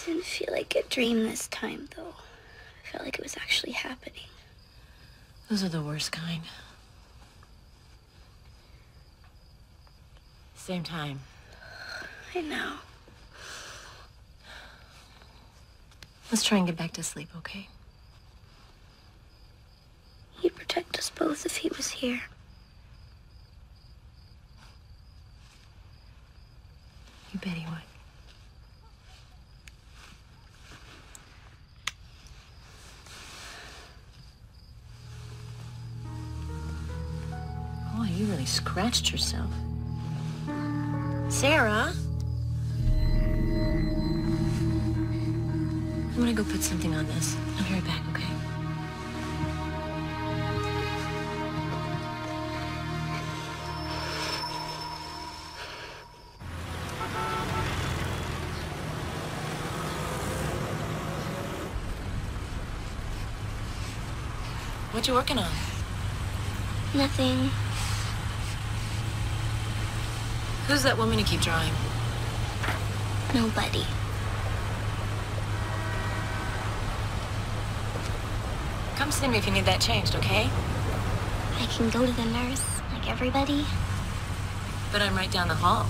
Didn't feel like a dream this time, though. I felt like it was actually happening. Those are the worst kind. Same time. I know. Let's try and get back to sleep, okay? He'd protect us both if he was here. You bet he would. Boy, you really scratched yourself. Sarah? I'm gonna go put something on this. I'll be right back, okay? What you working on? Nothing. Who's that woman you keep drawing? Nobody. Come see me if you need that changed, okay? I can go to the nurse, like everybody. But I'm right down the hall.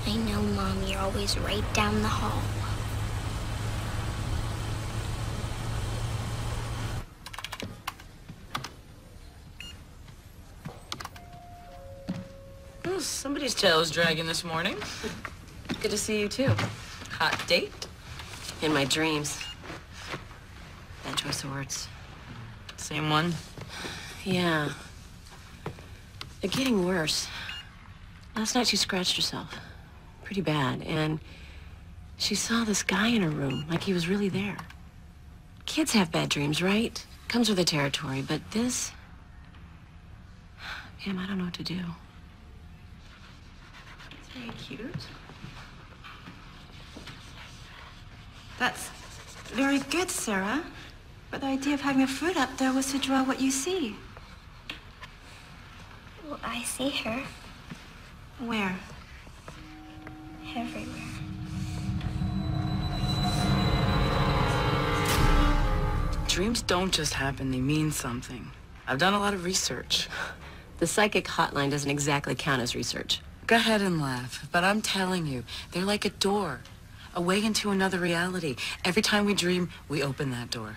I know, Mom, you're always right down the hall. Oh, somebody's tail is dragging this morning. Good to see you, too. Hot date? In my dreams. Bad choice of words. Same one? Yeah. They're getting worse. Last night she scratched herself. Pretty bad. And she saw this guy in her room, like he was really there. Kids have bad dreams, right? Comes with the territory. But this... Pam, I don't know what to do. It's very cute. That's very good, Sarah. But the idea of having a fruit up there was to draw what you see. Well, I see her Where? everywhere. Dreams don't just happen, they mean something. I've done a lot of research. The psychic hotline doesn't exactly count as research. Go ahead and laugh, but I'm telling you, they're like a door, a way into another reality. Every time we dream, we open that door.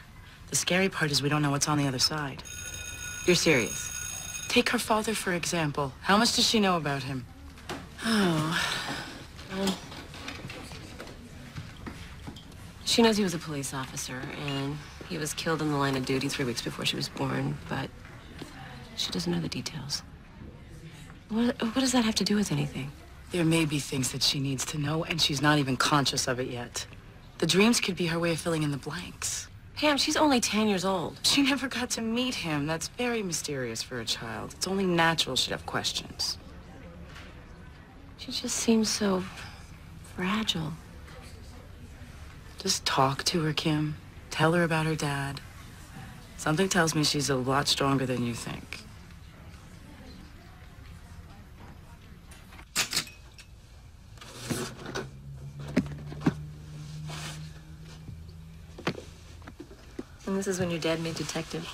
The scary part is we don't know what's on the other side. You're serious? Take her father, for example. How much does she know about him? Oh. Well, she knows he was a police officer, and he was killed in the line of duty 3 weeks before she was born, but she doesn't know the details. What does that have to do with anything? There may be things that she needs to know, and she's not even conscious of it yet. The dreams could be her way of filling in the blanks. Pam, she's only 10 years old. She never got to meet him. That's very mysterious for a child. It's only natural she'd have questions. She just seems so fragile. Just talk to her, Kim. Tell her about her dad. Something tells me she's a lot stronger than you think. And this is when your dad made detective.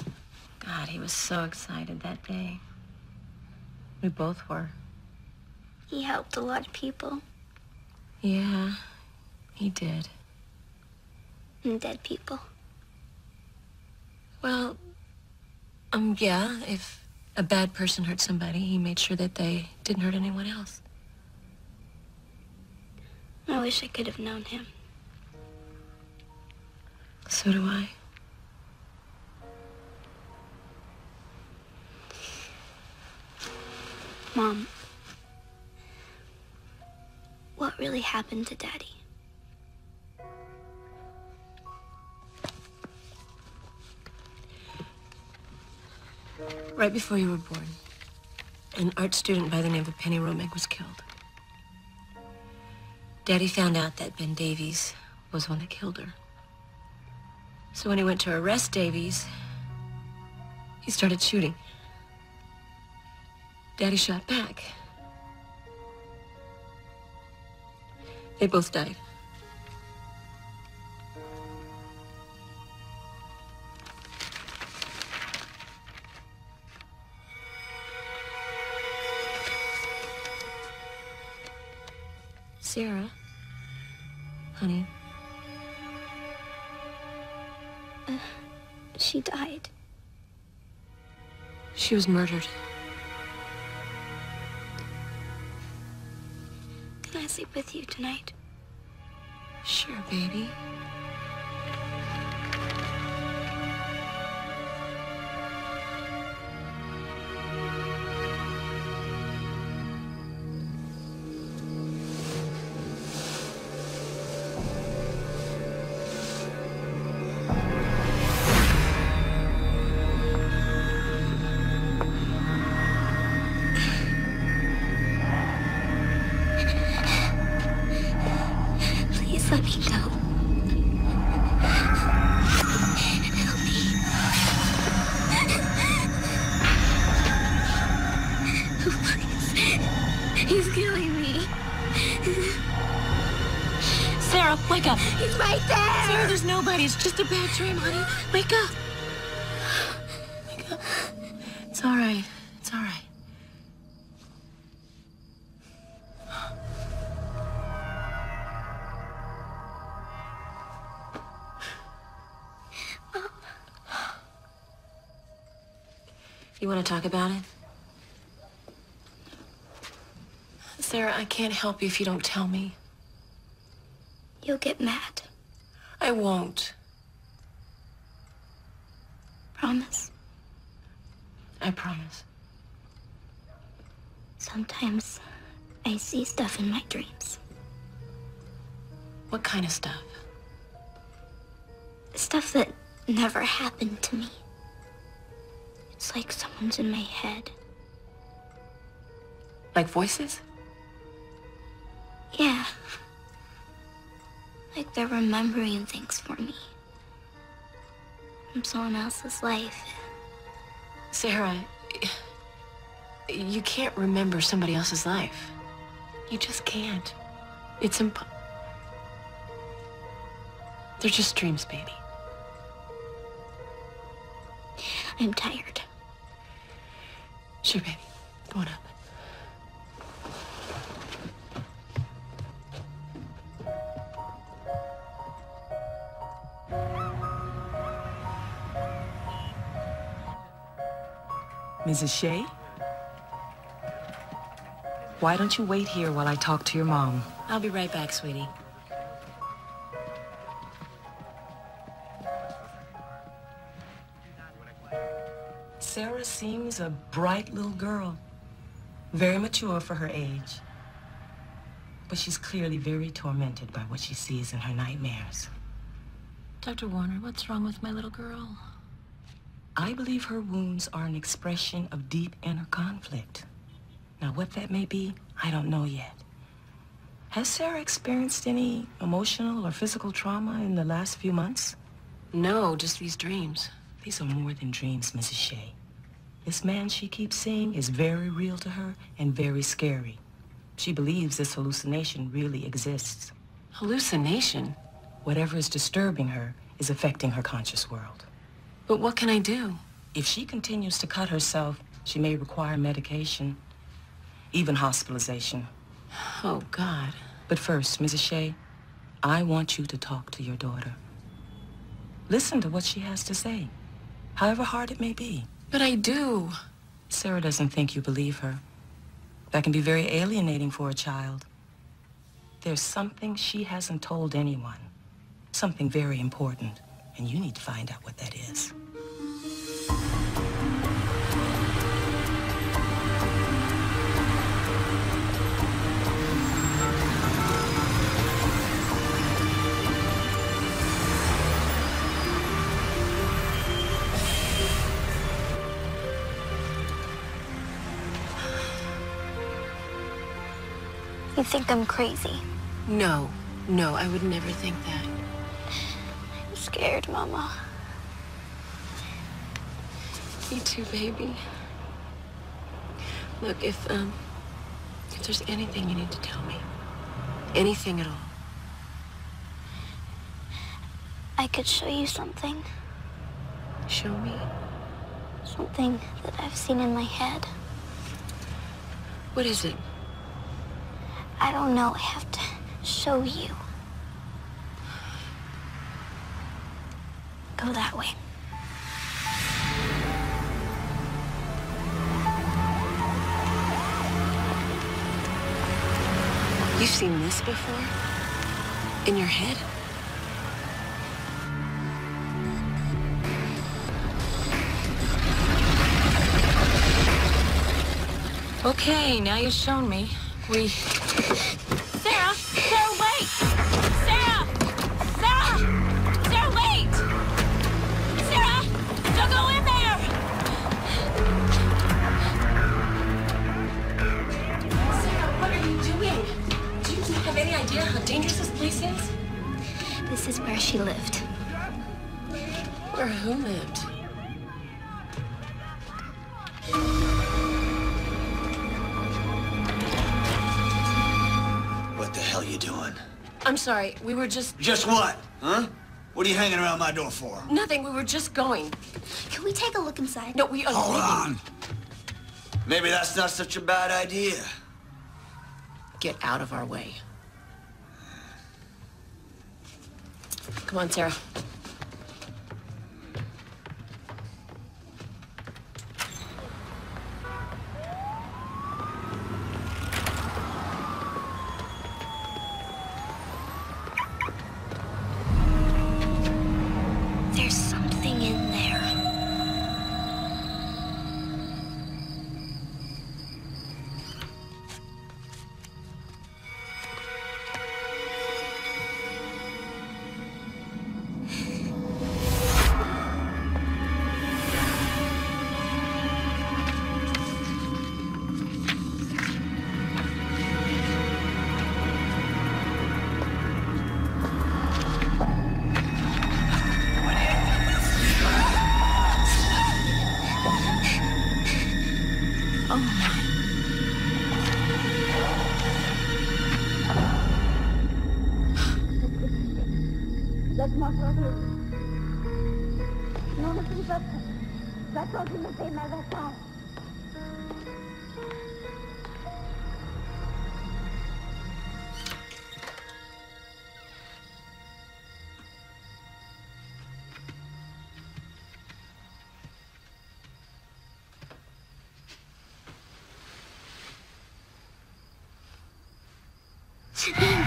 God, he was so excited that day. We both were. He helped a lot of people. Yeah, he did. And dead people. Well, yeah, if a bad person hurt somebody, he made sure that they didn't hurt anyone else. I wish I could have known him. So do I. Mom, what really happened to Daddy? Right before you were born, an art student by the name of Penny Romeg was killed. Daddy found out that Ben Davies was the one that killed her. So when he went to arrest Davies, he started shooting. Daddy shot back. They both died. Sarah? Honey? She died. She was murdered. Can I sleep with you tonight? Sure, baby. Please let me go. Help me. Please. He's killing me. Sarah, wake up. He's right there. Sarah, there's nobody. It's just a bad dream, honey. Wake up. Wake up. It's all right. It's all right. You want to talk about it? Sarah, I can't help you if you don't tell me. You'll get mad. I won't. Promise. I promise. Sometimes I see stuff in my dreams. What kind of stuff? Stuff that never happened to me. It's like someone's in my head. Like voices? Yeah. Like they're remembering things for me. From someone else's life. Sarah, you can't remember somebody else's life. You just can't. It's They're just dreams, baby. I'm tired. Sure, baby. Go on up. Mrs. Shea? Why don't you wait here while I talk to your mom? I'll be right back, sweetie. Sarah seems a bright little girl. Very mature for her age. But she's clearly very tormented by what she sees in her nightmares. Dr. Warner, what's wrong with my little girl? I believe her wounds are an expression of deep inner conflict. Now, what that may be, I don't know yet. Has Sarah experienced any emotional or physical trauma in the last few months? No, just these dreams. These are more than dreams, Mrs. Shea. This man she keeps seeing is very real to her and very scary. She believes this hallucination really exists. Hallucination? Whatever is disturbing her is affecting her conscious world. But what can I do? If she continues to cut herself, she may require medication, even hospitalization. Oh, God. But first, Mrs. Shea, I want you to talk to your daughter. Listen to what she has to say, however hard it may be. But I do. Sarah doesn't think you believe her. That can be very alienating for a child. There's something she hasn't told anyone. Something very important. And you need to find out what that is. You think I'm crazy. No, I would never think that. I'm scared, Mama. Me too, baby. Look, if there's anything you need to tell me, anything at all. I could show you something. Show me. Something that I've seen in my head. What is it? I don't know. I have to show you. Go that way. You've seen this before? In your head? Okay, now you've shown me. Sarah! Sarah, wait! Sarah! Sarah! Sarah, wait! Sarah! Don't go in there! Sarah, what are you doing? Do you have any idea how dangerous this place is? This is where she lived. Where who lived? What the hell you doing? I'm sorry, we were just... Just what? Huh? What are you hanging around my door for? Nothing, we were just going. Can we take a look inside? No, we are Hold leaving. on. Maybe that's not such a bad idea. Get out of our way. Come on, Sarah. There's something in there. Laisse-moi sortir. Non, ne fais pas ça. Va-t'en, tu me fais mal, va-t'en.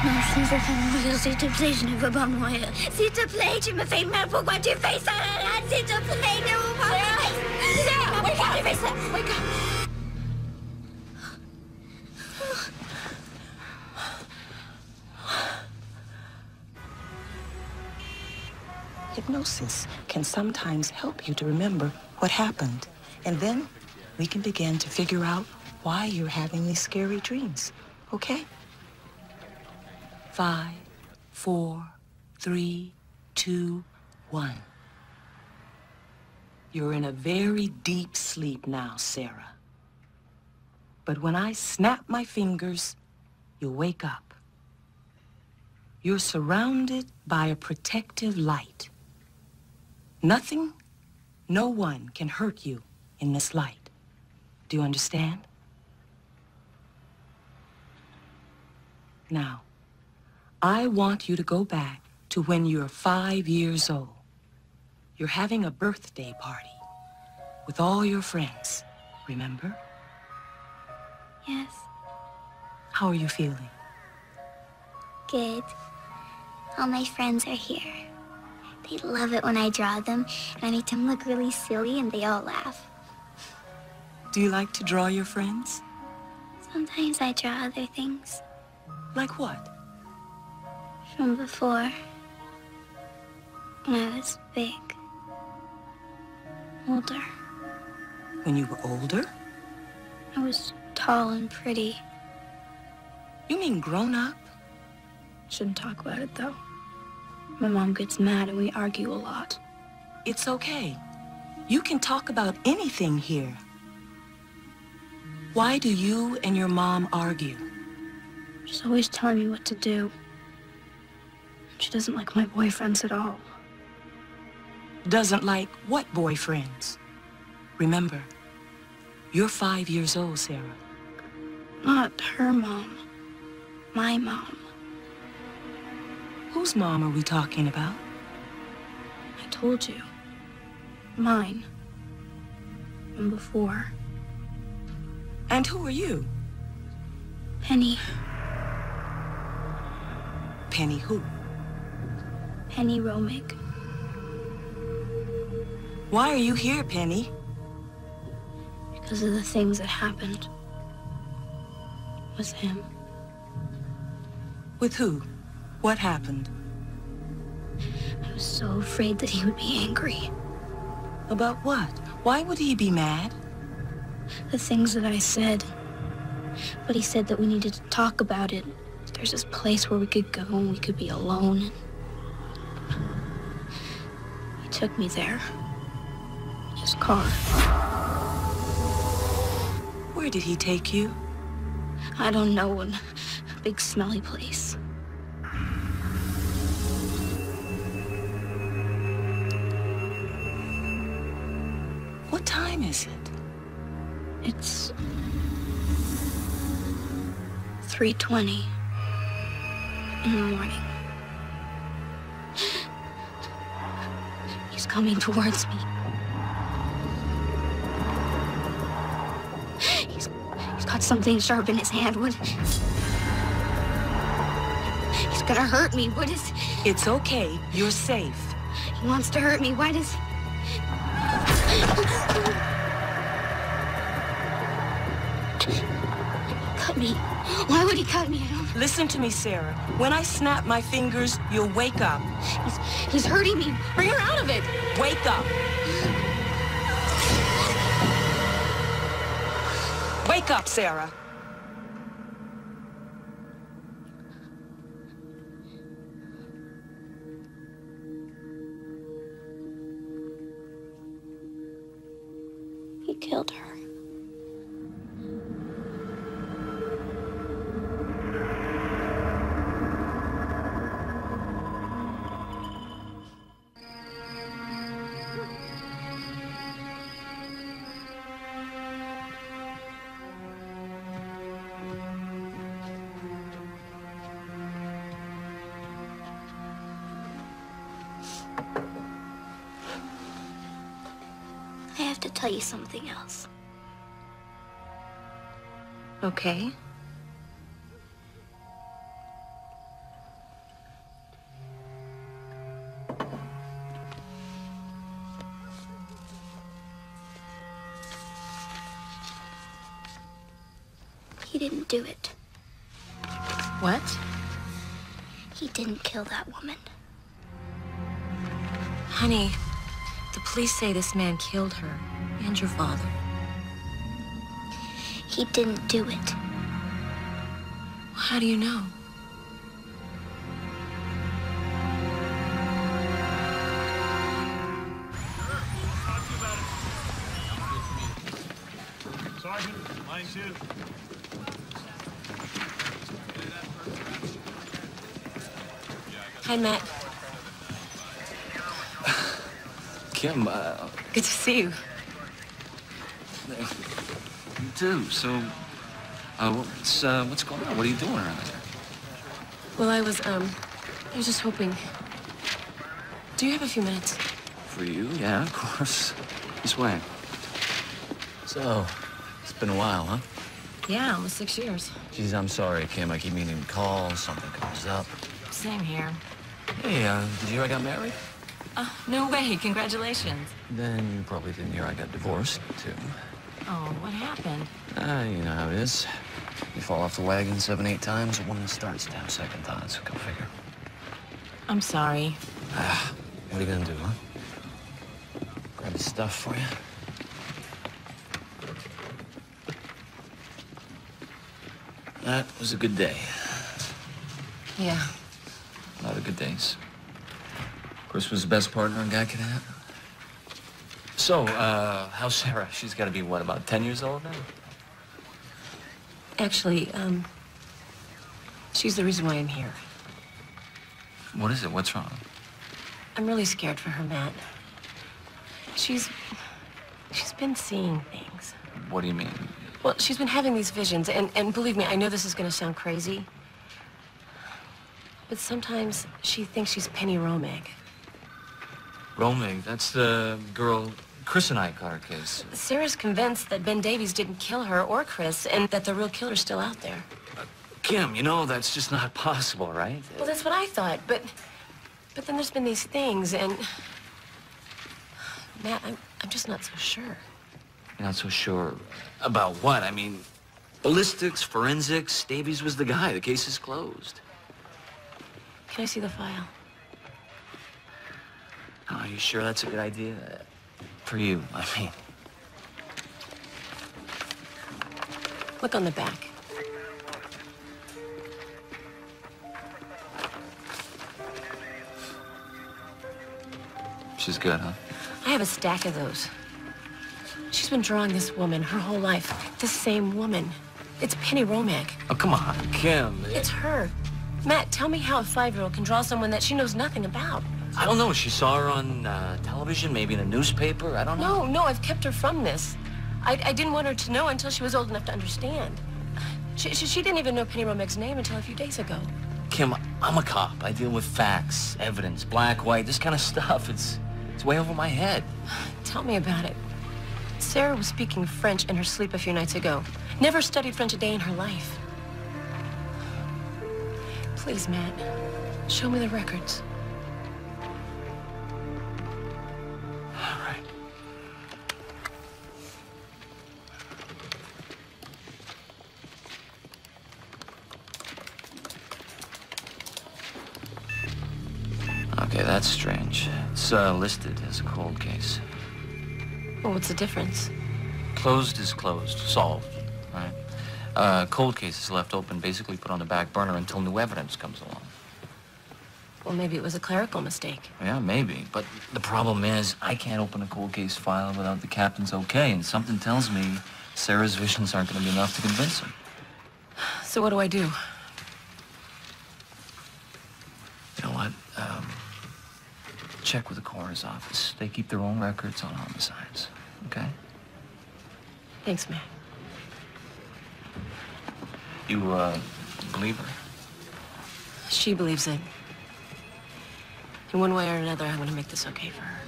Non, je ne veux pas mourir, s'il te plaît, je ne veux pas mourir. S'il te plaît, tu me fais mal, pourquoi tu fais ça, Rara? S'il te plaît, ne veux pas mourir. Sarah, pourquoi tu fais ça? Wake up. Hypnosis can sometimes help you to remember what happened. And then we can begin to figure out why you're having these scary dreams, okay? 5, 4, 3, 2, 1. You're in a very deep sleep now, Sarah. But when I snap my fingers, you'll wake up. You're surrounded by a protective light. Nothing, no one can hurt you in this light. Do you understand? Now, I want you to go back to when you're 5 years old. You're having a birthday party with all your friends, remember? Yes. How are you feeling? Good. All my friends are here. They love it when I draw them, and I make them look really silly, and they all laugh. Do you like to draw your friends? Sometimes I draw other things Like what? from before, when I was big, older. When you were older? I was tall and pretty. You mean grown up? Shouldn't talk about it, though. My mom gets mad and we argue a lot. It's okay. You can talk about anything here. Why do you and your mom argue? She's always telling me what to do. She doesn't like my boyfriends at all. Doesn't like what boyfriends? Remember, you're 5 years old, Sarah. Not her mom. My mom. Whose mom are we talking about? I told you. Mine. From before. And who are you? Penny. Penny who? Penny Romig. Why are you here, Penny? Because of the things that happened. With him. With who? What happened? I was so afraid that he would be angry. About what? Why would he be mad? The things that I said. But he said that we needed to talk about it. There's this place where we could go and we could be alone. He took me there. His car. Where did he take you? I don't know, in a big smelly place. What time is it? It's 3:20 in the morning. He's coming towards me. He's got something sharp in his hand. He's gonna hurt me. What is... It's okay. You're safe. He wants to hurt me. Why does... Cut me. Why would he cut me? I don't... Listen to me, Sarah. When I snap my fingers, you'll wake up. He's hurting me. Bring her out of it. Wake up. Wake up, Sarah. He killed her. I have to tell you something else. Okay. He didn't do it. What? He didn't kill that woman. Honey, the police say this man killed her and your father. He didn't do it. How do you know? Sergeant, line 2. Hi, Matt. Kim, Good to see you. you too. So, what's going on? What are you doing around here? Well, I was just hoping. Do you have a few minutes? For you? Yeah, of course. This way. So, it's been a while, huh? Yeah, almost 6 years. Geez, I'm sorry, Kim. I keep meaning to call. Something comes up. Same here. Hey, did you hear I got married? No way. Congratulations. Then you probably didn't hear I got divorced, too. Oh, what happened? You know how it is. You fall off the wagon 7, 8 times, a woman starts to have second thoughts. Go figure. I'm sorry. What are you gonna do, huh? Grab the stuff for you? That was a good day. Yeah. A lot of good days. Chris was the best partner a guy could have. So, how's Sarah? She's got to be, what, about 10 years old now? Actually, she's the reason why I'm here. What is it? What's wrong? I'm really scared for her, Matt. She's been seeing things. What do you mean? Well, she's been having these visions, and believe me, I know this is gonna sound crazy. But sometimes she thinks she's Penny Romeg. Romeg, that's the girl Chris and I caught her case. Sarah's convinced that Ben Davies didn't kill her or Chris, and that the real killer's still out there. Kim, you know that's just not possible, right? Well, that's what I thought, but then there's been these things, and Matt, I'm just not so sure. You're not so sure about what? I mean, ballistics, forensics, Davies was the guy. The case is closed. Can I see the file? Are you sure that's a good idea? For you, I mean. Look on the back. She's good, huh? I have a stack of those. She's been drawing this woman her whole life. This same woman. It's Penny Romeg. Oh, come on, Kim. It's her. Matt, tell me how a 5-year-old can draw someone that she knows nothing about. I don't know. She saw her on television, maybe in a newspaper. I don't know. No, I've kept her from this. I didn't want her to know until she was old enough to understand. She didn't even know Penny Romeg's name until a few days ago. Kim, I'm a cop. I deal with facts, evidence, black, white, this kind of stuff. It's way over my head. Tell me about it. Sarah was speaking French in her sleep a few nights ago. Never studied French a day in her life. Please, Matt, show me the records. All right. Okay, that's strange. It's listed as a cold case. Well, what's the difference? Closed is closed. Solved. Right? Cold case is left open, basically put on the back burner until new evidence comes along. Well, maybe it was a clerical mistake. Yeah, maybe. But the problem is, I can't open a cold case file without the captain's okay, and something tells me Sarah's visions aren't going to be enough to convince him. So what do I do? You know what? Check with the coroner's office. They keep their own records on homicides. Okay? Thanks, Matt. You, believe her? She believes it. In one way or another, I'm going to make this okay for her.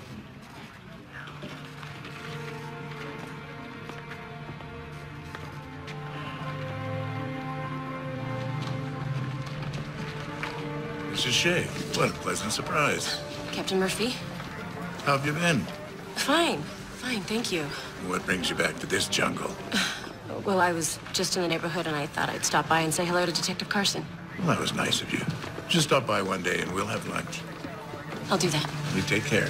Mrs. Shea, what a pleasant surprise. Captain Murphy? How have you been? Fine, thank you. What brings you back to this jungle? Well, I was just in the neighborhood, and I thought I'd stop by and say hello to Detective Carson. Well, that was nice of you. Just stop by one day and we'll have lunch. I'll do that. You take care.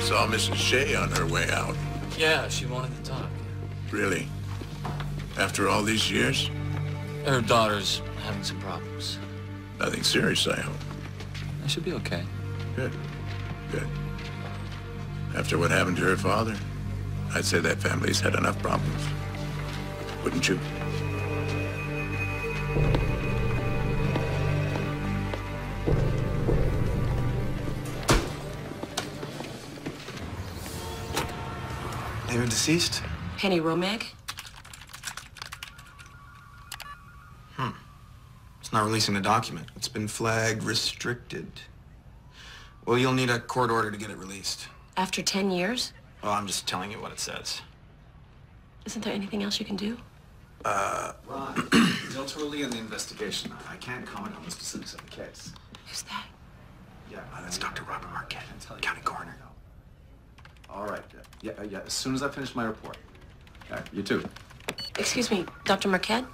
Saw Mrs. Shea on her way out. Yeah, she wanted to talk. Really? After all these years? Her daughter's having some problems. Nothing serious, I hope. I should be okay. Good. Good. After what happened to her father, I'd say that family's had enough problems. Wouldn't you? Name of deceased? Penny Romeg? It's not releasing the document. It's been flagged restricted. Well, you'll need a court order to get it released. After 10 years? Well, I'm just telling you what it says. Isn't there anything else you can do? Ron, still totally in the investigation. I can't comment on the specifics of the case. Who's that? Yeah, That's Dr. Robert Marquette, county coroner. All right. Yeah, as soon as I finish my report. You too. Excuse me, Dr. Marquette?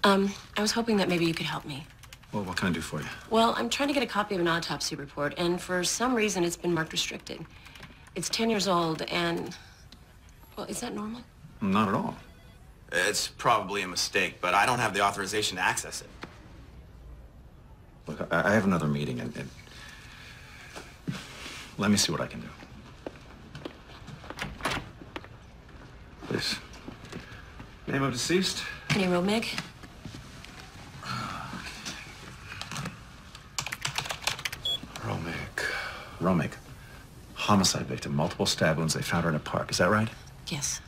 I was hoping that maybe you could help me. Well, what can I do for you? Well, I'm trying to get a copy of an autopsy report, and for some reason it's been marked restricted. It's 10 years old, and... Well, is that normal? Not at all. It's probably a mistake, but I don't have the authorization to access it. Look, I have another meeting, and let me see what I can do. Please. Name of deceased? Penny Romeg? Romeg. Homicide victim, multiple stab wounds. They found her in a park. Is that right? Yes.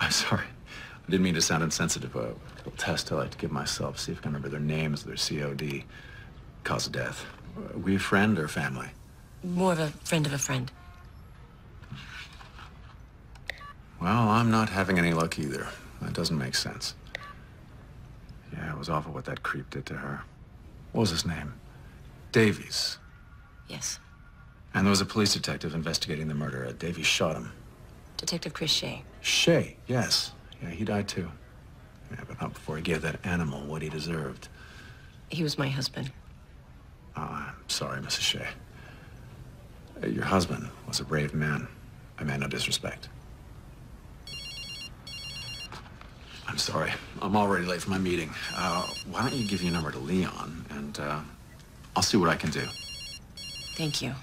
I'm sorry. I didn't mean to sound insensitive. A little test I like to give myself, see if I can remember their names, their COD, cause of death. Were you a friend or family? More of a friend of a friend. Well, I'm not having any luck either. That doesn't make sense. Yeah, it was awful what that creep did to her. What was his name? Davies. Yes. And there was a police detective investigating the murder. Davies shot him. Detective Chris Shea. Shea, yes. Yeah, he died too. Yeah, but not before he gave that animal what he deserved. He was my husband. Oh, I'm sorry, Mrs. Shea. Your husband was a brave man. I meant no disrespect. I'm sorry. I'm already late for my meeting. Why don't you give your number to Leon, and I'll see what I can do. Thank you.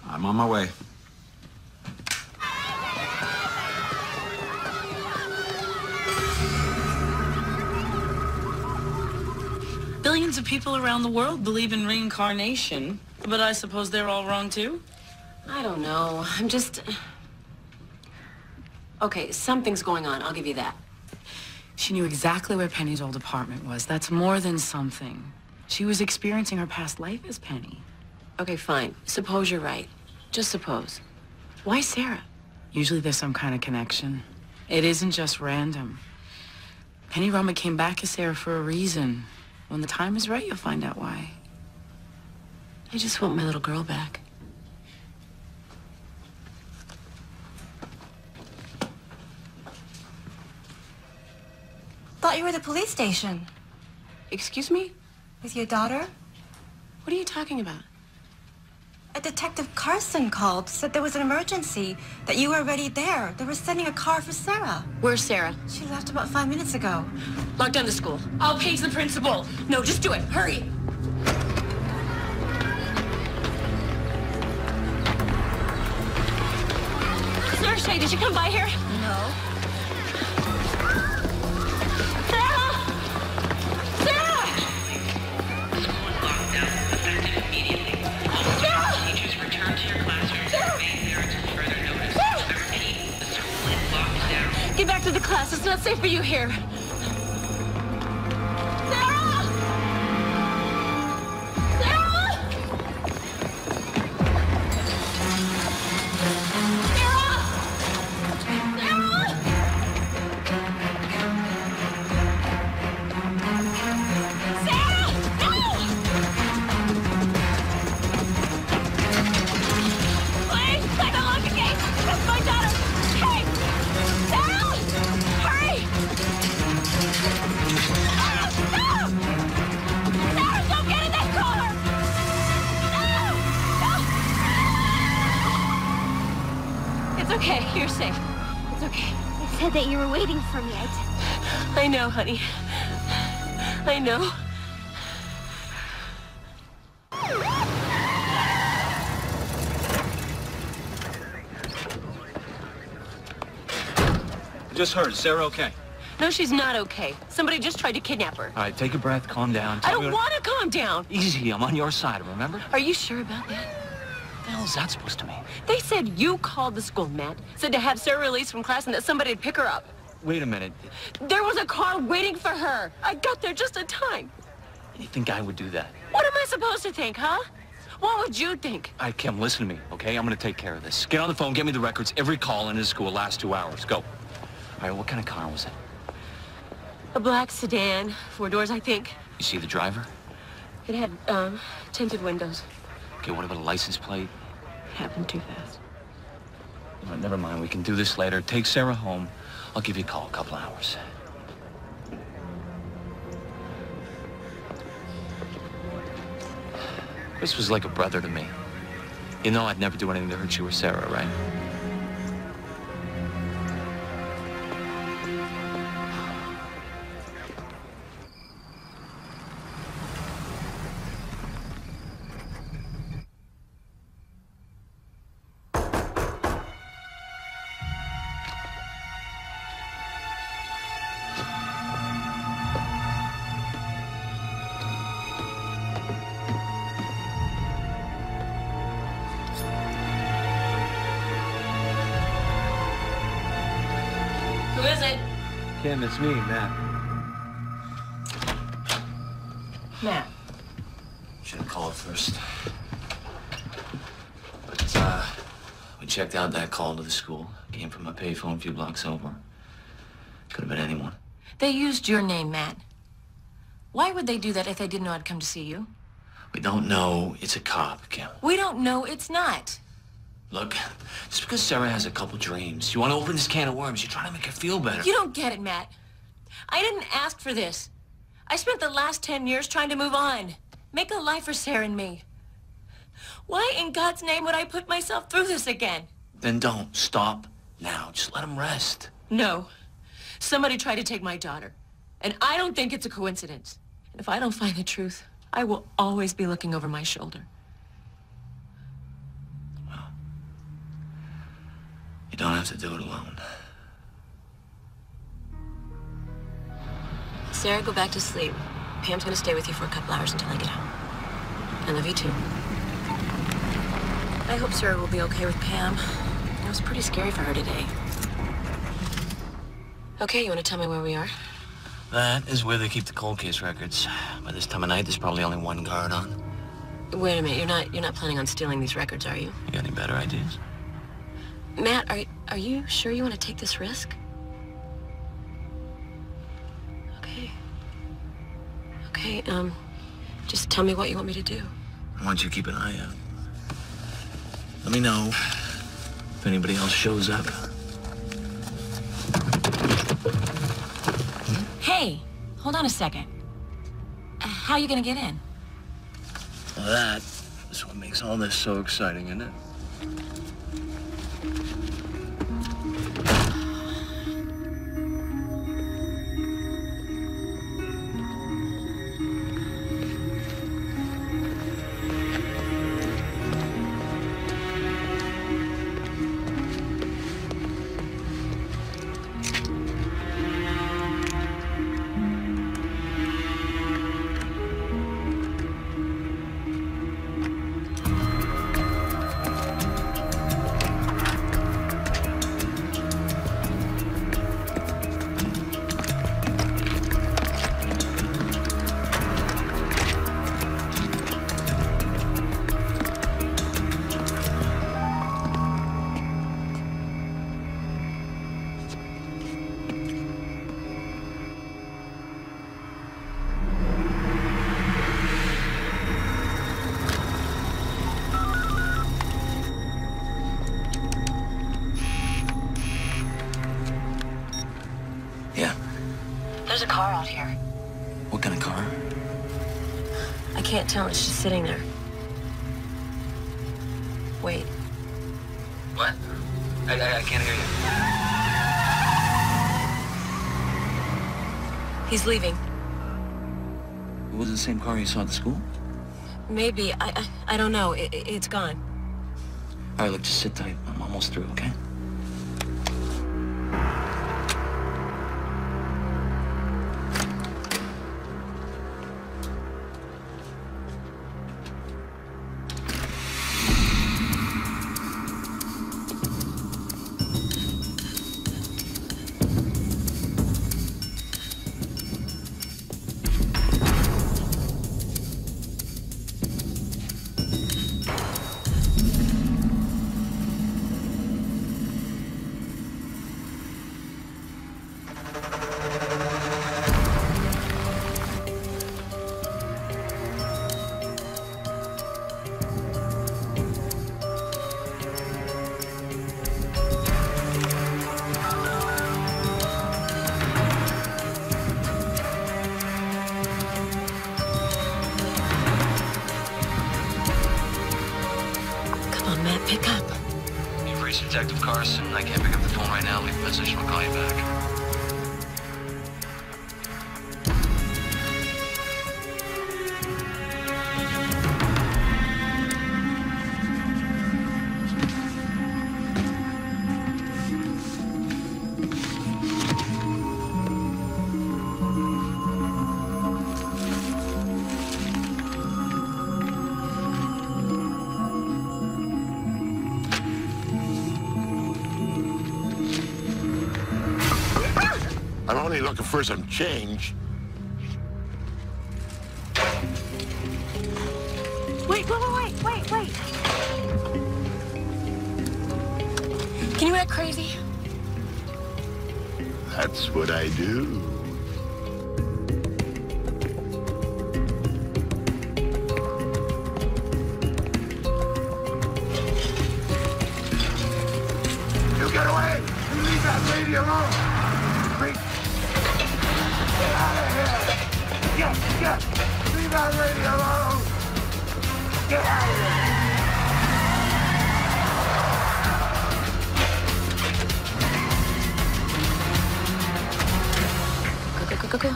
I'm on my way. Billions of people around the world believe in reincarnation, but I suppose they're all wrong too? I don't know. I'm just... Okay, something's going on. I'll give you that. She knew exactly where Penny's old apartment was. That's more than something. She was experiencing her past life as Penny. Okay, fine. Suppose you're right. Just suppose. Why Sarah? Usually there's some kind of connection. It isn't just random. Penny Roma came back as Sarah for a reason. When the time is right, you'll find out why. I just want my little girl back. Thought you were at the police station. Excuse me? With your daughter? What are you talking about? A Detective Carson called, said there was an emergency, that you were already there. They were sending a car for Sarah. Where's Sarah? She left about 5 minutes ago. Lock down the school. I'll page the principal. No, just do it. Hurry. Sarah Shea, did you come by here? No. Get back to the class. It's not safe for you here. Sarah! Sarah! Okay, you're safe. It's okay. I said that you were waiting for me. I know, honey. I know. Just heard. Sarah okay? No, she's not okay. Somebody just tried to kidnap her. All right, take a breath, calm down. I don't want to calm down. Easy, I'm on your side, remember? Are you sure about that? What the hell is that supposed to mean? They said you called the school, Matt. Said to have Sarah released from class and that somebody'd pick her up. Wait a minute. There was a car waiting for her. I got there just in time. You think I would do that? What am I supposed to think, huh? What would you think? All right, Kim, listen to me, okay? I'm gonna take care of this. Get on the phone, get me the records. Every call in his school last 2 hours. Go. All right, what kind of car was it? A black sedan, 4 doors, I think. You see the driver? It had, tinted windows. Okay, what about a license plate? Happened too fast. All right, never mind. We can do this later. Take Sarah home. I'll give you a call in a couple hours. Chris was like a brother to me. You know I'd never do anything to hurt you or Sarah, right? Who is it? Kim, it's me, Matt. Matt. Should have called first. But, we checked out that call to the school. Came from a payphone a few blocks over. Could have been anyone. They used your name, Matt. Why would they do that if they didn't know I'd come to see you? We don't know it's a cop, Kim. We don't know it's not. Look, just because Sarah has a couple dreams, you want to open this can of worms. You're trying to make her feel better. You don't get it, Matt. I didn't ask for this. I spent the last 10 years trying to move on. Make a life for Sarah and me. Why in God's name would I put myself through this again? Then don't. Stop now. Just let him rest. No. Somebody tried to take my daughter. And I don't think it's a coincidence. And if I don't find the truth, I will always be looking over my shoulder. Well, you don't have to do it alone. Sarah, go back to sleep. Pam's gonna stay with you for a couple hours until I get home. I love you too. I hope Sarah will be okay with Pam. It was pretty scary for her today. Okay, you want to tell me where we are? That is where they keep the cold case records. By this time of night, there's probably only one guard on. Wait a minute, you're not planning on stealing these records, are you? You got any better ideas? Matt, are you sure you want to take this risk? Okay, just tell me what you want me to do. I want you to keep an eye out. Let me know if anybody else shows up. Hey, hold on a second. How are you gonna get in? Well, that is what makes all this so exciting, isn't it? There's a car out here. What kind of car? I can't tell. It's just sitting there. Wait. What? I can't hear you. He's leaving. Was it the same car you saw at the school? Maybe. I don't know. It's gone. All right, look, just sit tight. I'm almost through, okay? Pick up. You've reached Detective Carson. I can't pick up the phone right now. Leave a message and I'll call you back. I'm only looking for some change. Wait. Can you act crazy? That's what I do. You get away! You leave that lady alone! Freak! Get out of here! Get! Leave that lady alone! Get out of here! Go.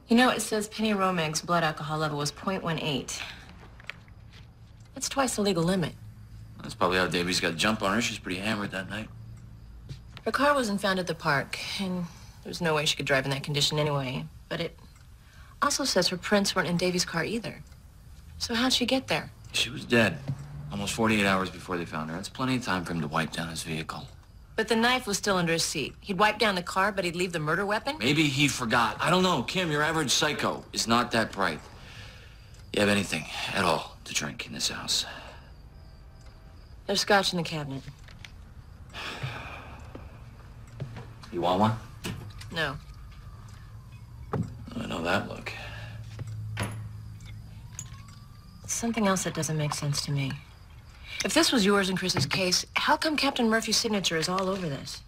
You know, it says Penny Romeg's blood alcohol level was 0.18. That's twice the legal limit. That's probably how Davies got a jump on her. She's pretty hammered that night. Her car wasn't found at the park, and there's no way she could drive in that condition anyway. But it also says her prints weren't in Davies' car either. So how'd she get there? She was dead. Almost 48 hours before they found her. That's plenty of time for him to wipe down his vehicle. But the knife was still under his seat. He'd wipe down the car, but he'd leave the murder weapon? Maybe he forgot. I don't know. Kim, your average psycho is not that bright. You have anything at all to drink in this house? There's scotch in the cabinet. You want one? No. I know that look. Something else that doesn't make sense to me. If this was yours and Chris's case, how come Captain Murphy's signature is all over this?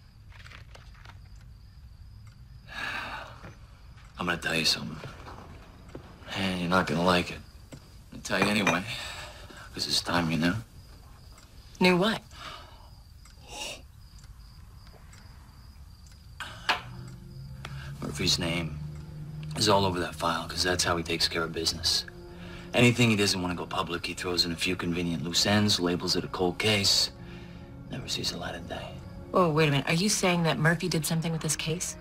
I'm gonna tell you something. And you're not gonna like it. I'll tell you anyway. Because it's time you knew. Knew what? Murphy's name is all over that file, because that's how he takes care of business. Anything he doesn't want to go public, he throws in a few convenient loose ends, labels it a cold case, never sees the light of day. Oh, wait a minute. Are you saying that Murphy did something with this case?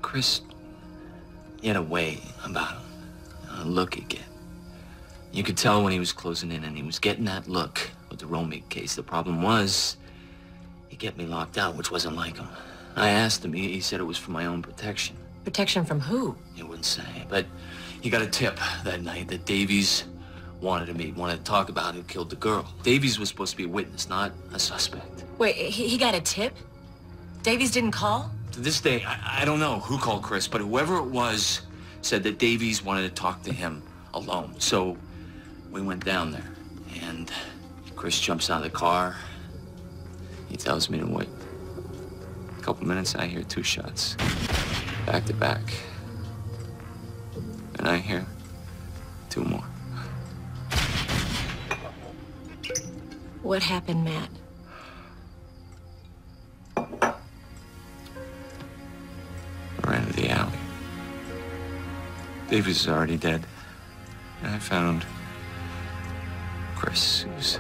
Chris, he had a way about him, a look he'd get. You could tell when he was closing in, and he was getting that look with the Romig case. The problem was, he kept me locked out, which wasn't like him. I asked him, he said it was for my own protection. Protection from who? He wouldn't say, but he got a tip that night that Davies wanted to meet, wanted to talk about who killed the girl. Davies was supposed to be a witness, not a suspect. Wait, he got a tip? Davies didn't call? To this day, I don't know who called Chris, but whoever it was said that Davies wanted to talk to him alone. So we went down there, and Chris jumps out of the car. He tells me to wait. A couple minutes, I hear 2 shots, back to back. And I hear 2 more. What happened, Matt? I ran to the alley. Davies is already dead. And I found Chris, who was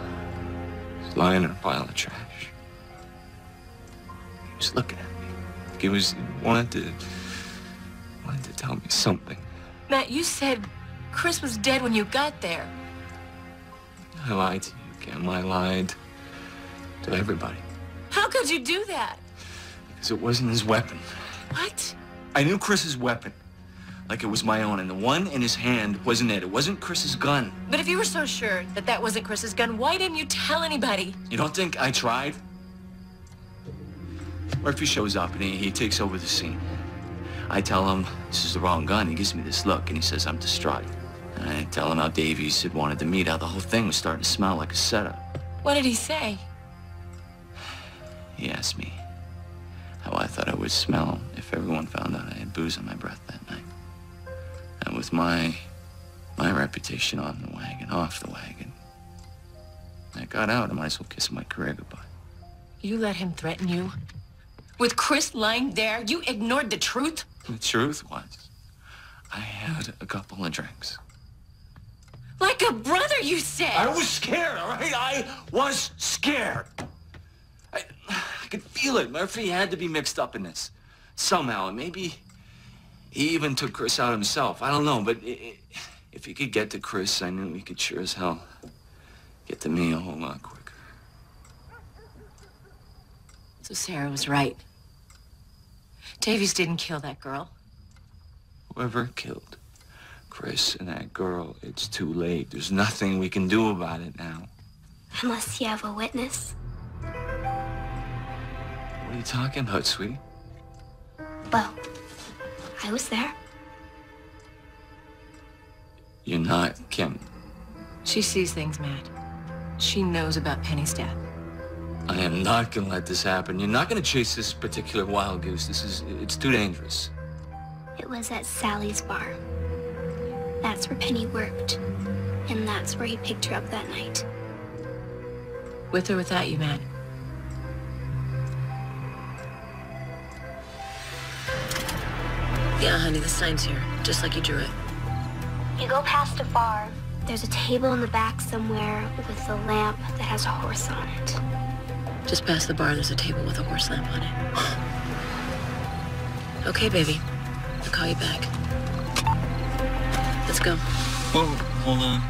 lying in a pile of trash. He was looking at me. He wanted to tell me something. Matt, you said Chris was dead when you got there. I lied to you, Kim. I lied to everybody. How could you do that? Because it wasn't his weapon. What? I knew Chris's weapon, like it was my own, and the one in his hand wasn't it. It wasn't Chris's gun. But if you were so sure that that wasn't Chris's gun, why didn't you tell anybody? You don't think I tried? Murphy shows up and he takes over the scene. I tell him this is the wrong gun. He gives me this look and he says I'm distraught. And I tell him how Davies had wanted to meet, how the whole thing was starting to smell like a setup. What did he say? He asked me how I thought I would smell if everyone found out I had booze on my breath that night. And with my reputation on the wagon, off the wagon, I got out. I might as well kiss my career goodbye. You let him threaten you? With Chris lying there, you ignored the truth? The truth was, I had a couple of drinks. Like a brother, you said. I was scared, all right? I was scared. I could feel it. Murphy had to be mixed up in this somehow. And maybe he even took Chris out himself. I don't know, but if he could get to Chris, I knew he could sure as hell get to me a whole lot quicker. So Sarah was right. Davies didn't kill that girl. Whoever killed Chris and that girl, it's too late. There's nothing we can do about it now. Unless you have a witness. What are you talking about, sweetie? Well, I was there. You're not Kim. She sees things, Matt. She knows about Penny's death. I am not gonna let this happen. You're not gonna chase this particular wild goose. It's too dangerous. It was at Sally's bar. That's where Penny worked. And that's where he picked her up that night. With or without you, Matt? Yeah, honey, the sign's here, just like you drew it. You go past a bar. There's a table in the back somewhere with a lamp that has a horse on it. Just past the bar, there's a table with a horse lamp on it. Okay, baby. I'll call you back. Let's go. Whoa, hold on.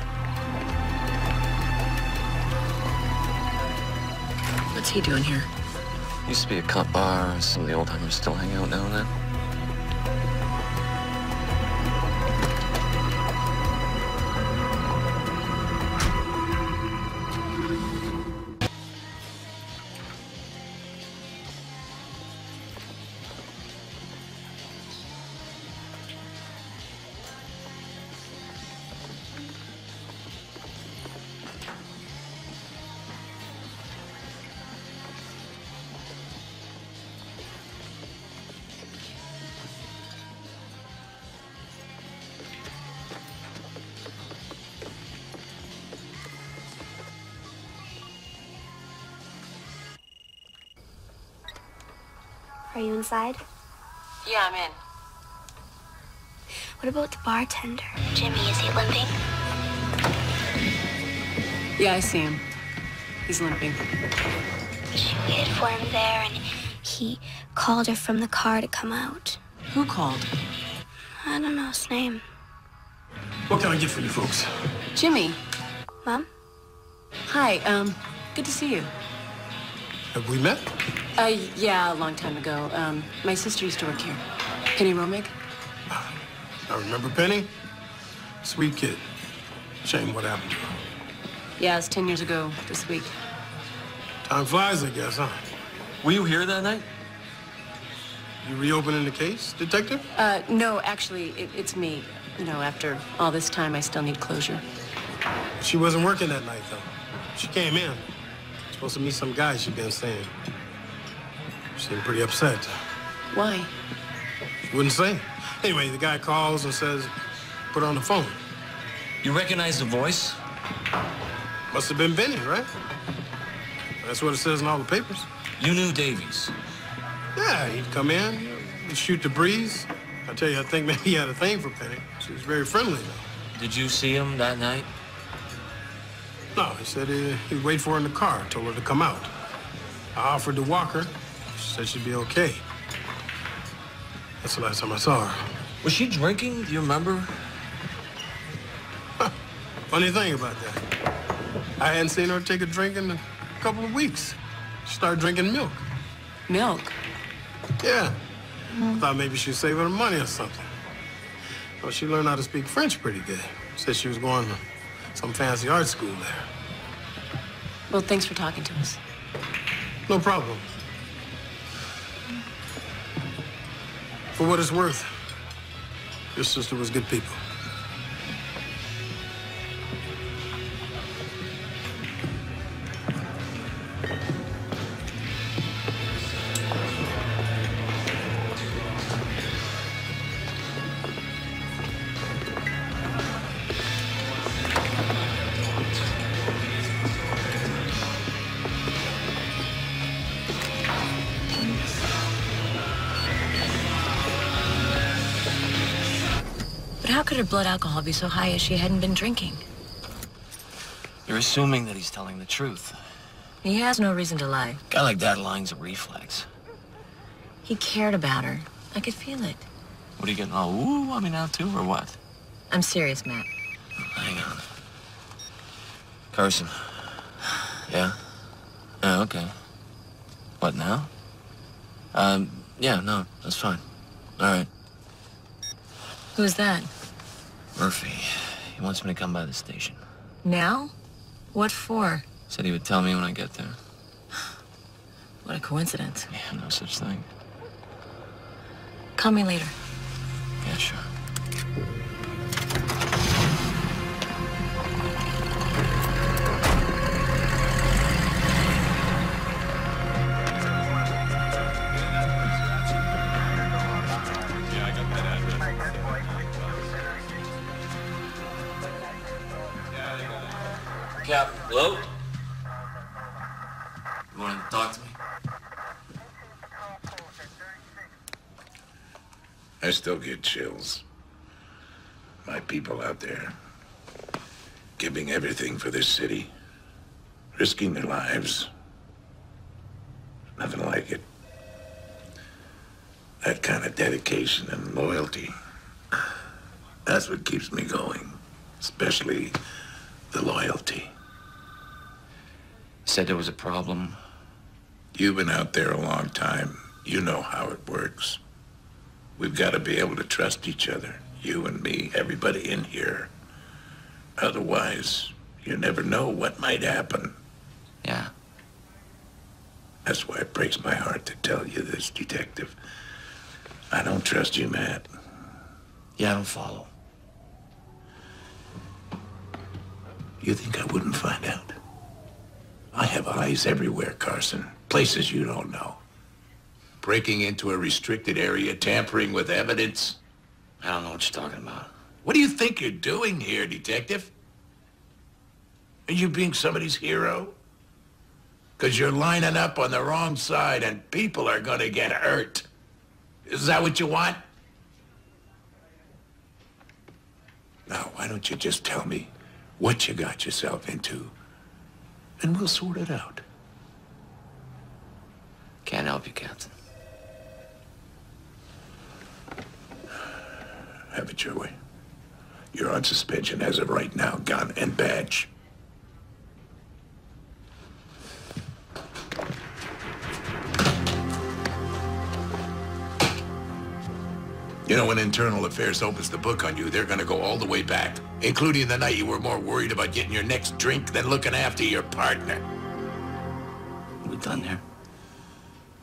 What's he doing here? Used to be a cut bar. Some of the old-timers still hang out now and then. Are you inside? Yeah, I'm in. What about the bartender? Jimmy, is he limping? Yeah, I see him. He's limping. She waited for him there, and he called her from the car to come out. Who called? I don't know his name. What can I get for you folks? Jimmy. Mom? Hi, good to see you. Have we met? Yeah, a long time ago. My sister used to work here. Penny Romig? I remember Penny. Sweet kid. Shame what happened to her. Yeah, it's 10 years ago this week. Time flies, I guess, huh? Were you here that night? You reopening the case, detective? No, actually, it's me. You know, after all this time, I still need closure. She wasn't working that night, though. She came in. Supposed to meet some guy she'd been seeing. She seemed pretty upset. Why? She wouldn't say. Anyway, the guy calls and says, put her on the phone. You recognize the voice? Must have been Benny, right? That's what it says in all the papers. You knew Davies? Yeah, he'd come in, he'd shoot the breeze. I tell you, I think maybe he had a thing for Penny. She was very friendly, though. Did you see him that night? No, he said he'd wait for her in the car, told her to come out. I offered to walk her. She said she'd be okay. That's the last time I saw her. Was she drinking? Do you remember? Funny thing about that. I hadn't seen her take a drink in a couple of weeks. She started drinking milk. Milk? Yeah. I thought maybe she'd save her money or something. Well, she learned how to speak French pretty good. Said she was going to some fancy art school there. Well, thanks for talking to us. No problem. For what it's worth, your sister was good people. How could her blood alcohol be so high if she hadn't been drinking? You're assuming that he's telling the truth. He has no reason to lie. A guy like that lying's a reflex. He cared about her. I could feel it. What are you getting all ooh on me now, too, or what? I'm serious, Matt. Hang on. Carson. Yeah? Oh, okay. What now? Yeah, no, that's fine. All right. Who's that? Murphy. He wants me to come by the station. Now? What for? Said he would tell me when I get there. What a coincidence. Yeah, no such thing. Call me later. Yeah, sure. Cap, hello? You wanted to talk to me? I still get chills. My people out there, giving everything for this city, risking their lives. Nothing like it. That kind of dedication and loyalty, that's what keeps me going. Especially the loyalty. Said there was a problem. You've been out there a long time. You know how it works. We've got to be able to trust each other. You and me, everybody in here. Otherwise, you never know what might happen. Yeah. That's why it breaks my heart to tell you this, Detective. I don't trust you, Matt. Yeah, I don't follow. You think I wouldn't find out? I have eyes everywhere, Carson. Places you don't know. Breaking into a restricted area, tampering with evidence. I don't know what you're talking about. What do you think you're doing here, Detective? Are you being somebody's hero? Because you're lining up on the wrong side and people are gonna get hurt. Is that what you want? Now, why don't you just tell me what you got yourself into, and we'll sort it out. Can't help you, Captain. Have it your way. You're on suspension as of right now, gun and badge. You know, when Internal Affairs opens the book on you, they're gonna go all the way back, including the night you were more worried about getting your next drink than looking after your partner. We done there?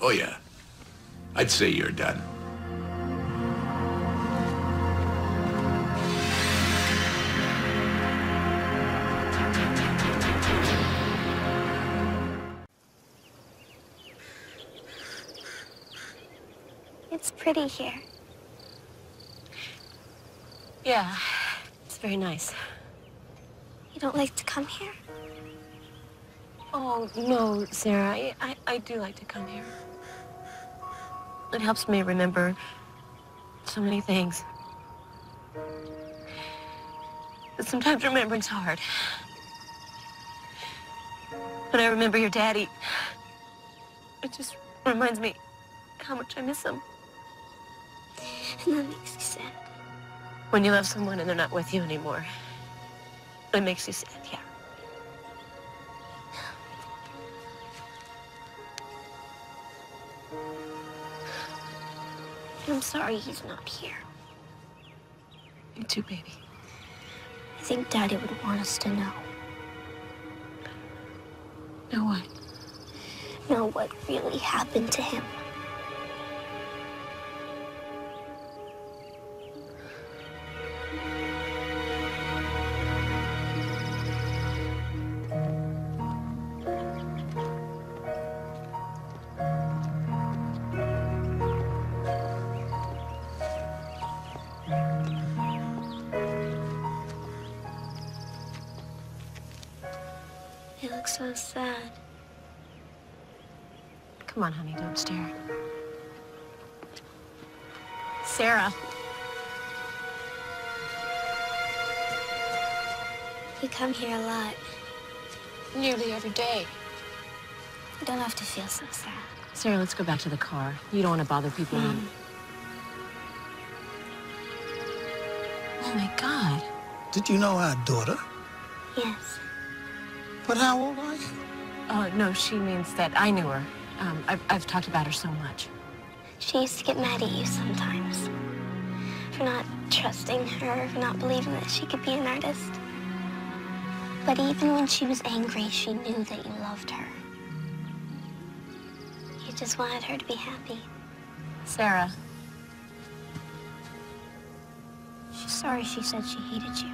Oh, yeah. I'd say you're done. It's pretty here. Yeah, it's very nice. You don't like to come here? Oh, no, Sarah, I do like to come here. It helps me remember so many things. But sometimes remembering's hard. When I remember your daddy, it just reminds me how much I miss him. And that makes you sad. When you love someone and they're not with you anymore, it makes you sad, yeah. I'm sorry he's not here. Me too, baby. I think Daddy would want us to know. Know what? Know what really happened to him. You look so sad. Come on, honey, don't stare. Sarah. You come here a lot. Nearly every day. You don't have to feel so sad. Sarah, let's go back to the car. You don't want to bother people. Oh, my God. Did you know our daughter? Yes. But how old are you? No, she means that I knew her. I've talked about her so much. She used to get mad at you sometimes for not trusting her, for not believing that she could be an artist. But even when she was angry, she knew that you loved her. You just wanted her to be happy. Sarah. She's sorry she said she hated you.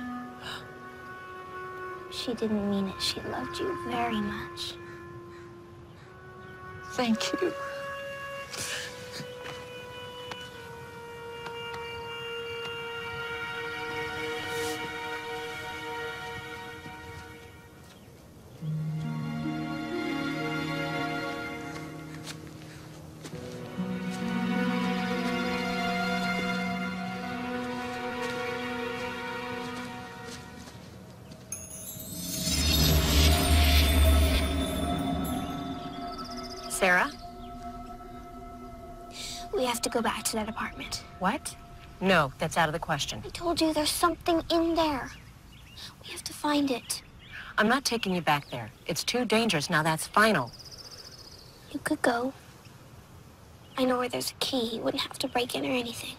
She didn't mean it. She loved you very much. Thank you. Sarah? We have to go back to that apartment. What? No, that's out of the question. I told you there's something in there. We have to find it. I'm not taking you back there. It's too dangerous. Now that's final. You could go. I know where there's a key. You wouldn't have to break in or anything.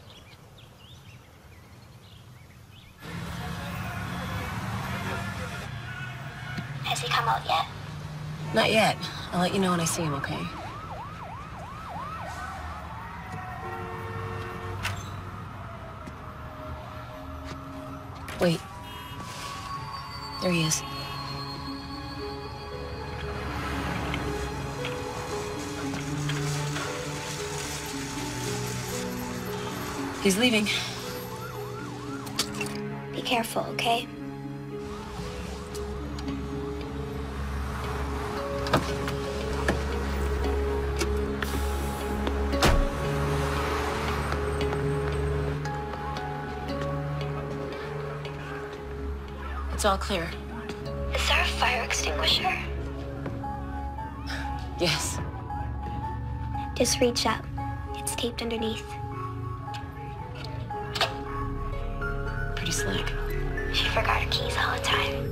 Has he come out yet? Not yet. I'll let you know when I see him, okay? Wait. There he is. He's leaving. Be careful, okay? It's all clear. Is there a fire extinguisher? Yes. Just reach up. It's taped underneath. Pretty slick. She forgot her keys all the time.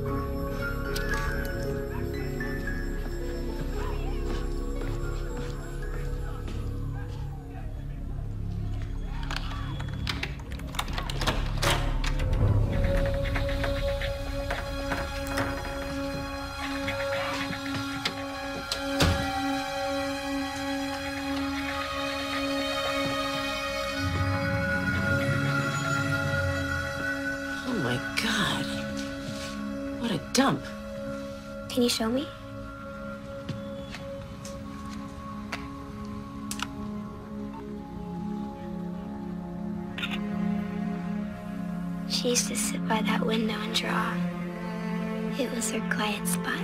Dump. Can you show me? She used to sit by that window and draw. It was her quiet spot.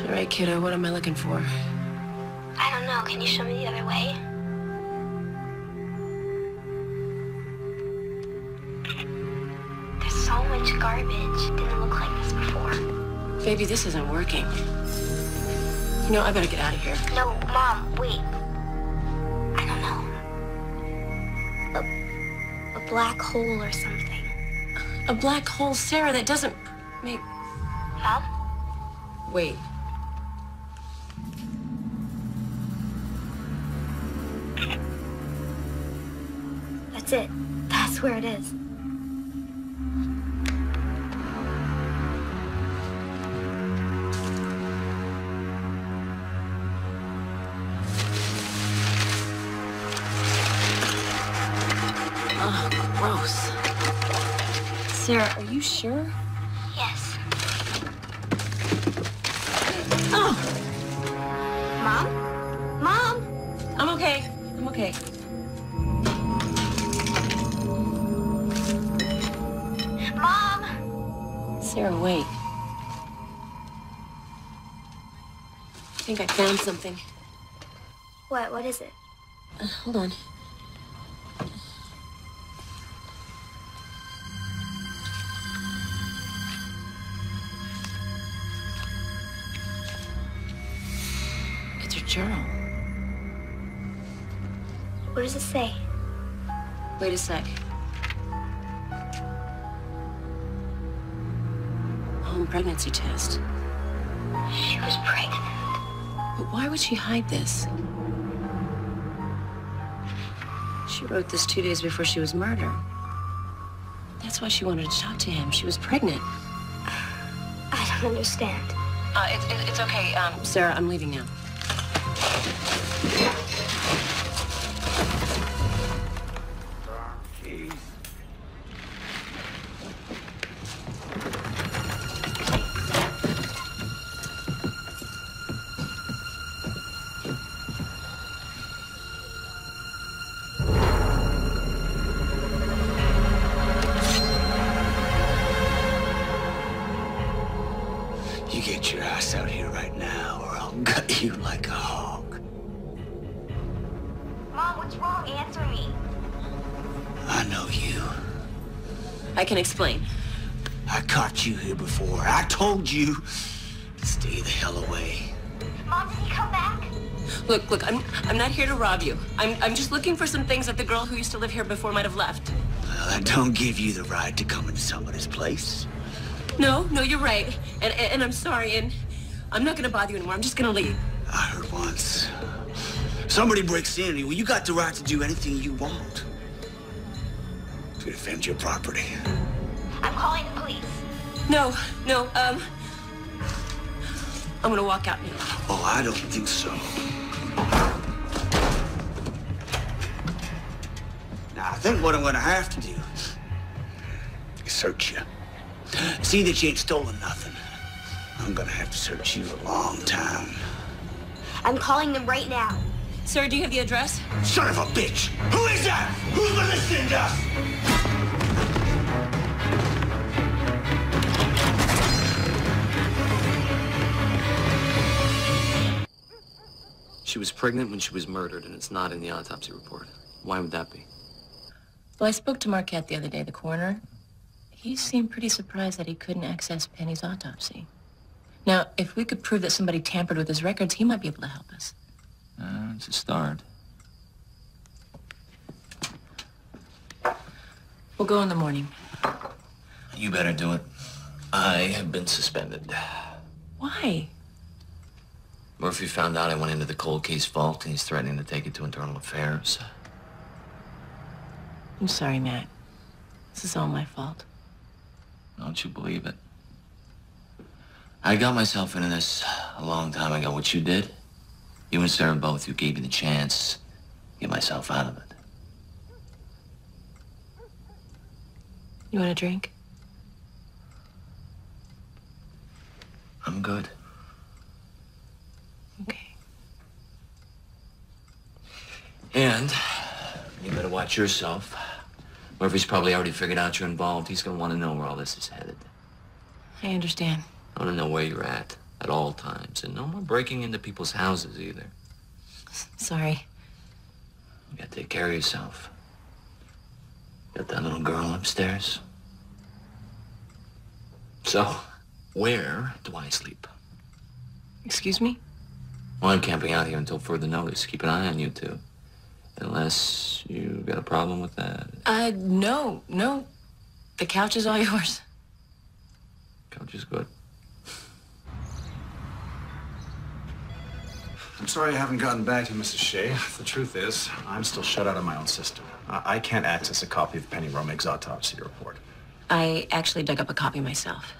All right, kiddo, what am I looking for? I don't know. Can you show me the other way? So much garbage. Didn't look like this before. Baby, this isn't working. You know, I better get out of here. No, Mom, wait. I don't know. A black hole or something. A black hole, Sarah, that doesn't make... Mom? Wait. That's it. That's where it is. Gross. Sarah, are you sure? Yes. Oh! Mom? Mom? I'm okay. I'm okay. Mom! Sarah, wait. I think I found something. What? What is it? Hold on. It's her journal. What does it say? Wait a sec. Home pregnancy test. She was pregnant. But why would she hide this? She wrote this 2 days before she was murdered. That's why she wanted to talk to him. She was pregnant. I don't understand. It's okay. Sarah, I'm leaving now. You get your ass out here right now, or I'll gut you like a hog. Mom, what's wrong? Answer me. I know you. I can explain. I caught you here before. I told you to stay the hell away. Mom, did he come back? Look, I'm not here to rob you. I'm just looking for some things that the girl who used to live here before might have left. Well, that don't give you the right to come into somebody's place. No, you're right. And I'm sorry, and I'm not gonna bother you anymore. I'm just gonna leave. I heard once. Somebody breaks in, well, you got the right to do anything you want to defend your property. I'm calling the police. No, I'm gonna walk out now. Oh, I don't think so. Now, I think what I'm gonna have to do is search you. See that you ain't stolen nothing. I'm gonna have to search you a long time. I'm calling them right now. Sir, do you have the address? Son of a bitch! Who is that? Who's been listening to us? She was pregnant when she was murdered, and it's not in the autopsy report. Why would that be? Well, I spoke to Marquette the other day, the coroner. He seemed pretty surprised that he couldn't access Penny's autopsy. Now, if we could prove that somebody tampered with his records, he might be able to help us. It's a start. We'll go in the morning. You better do it. I have been suspended. Why? Murphy found out I went into the cold case vault, and he's threatening to take it to Internal Affairs. I'm sorry, Matt. This is all my fault. Don't you believe it? I got myself into this a long time ago. What you did, you and Sarah both, you gave me the chance to get myself out of it. You want a drink? I'm good. Okay. And you better watch yourself. Murphy's probably already figured out you're involved. He's gonna want to know where all this is headed. I understand. I want to know where you're at all times. And no more breaking into people's houses either. Sorry. You gotta take care of yourself. Got that little girl upstairs? So, where do I sleep? Excuse me? Well, I'm camping out here until further notice. Keep an eye on you two. Unless you got a problem with that. No. The couch is all yours. Couch is good. I'm sorry I haven't gotten back to Mrs. Shea. The truth is, I'm still shut out of my own system. I can't access a copy of Penny Romig's autopsy report. I actually dug up a copy myself.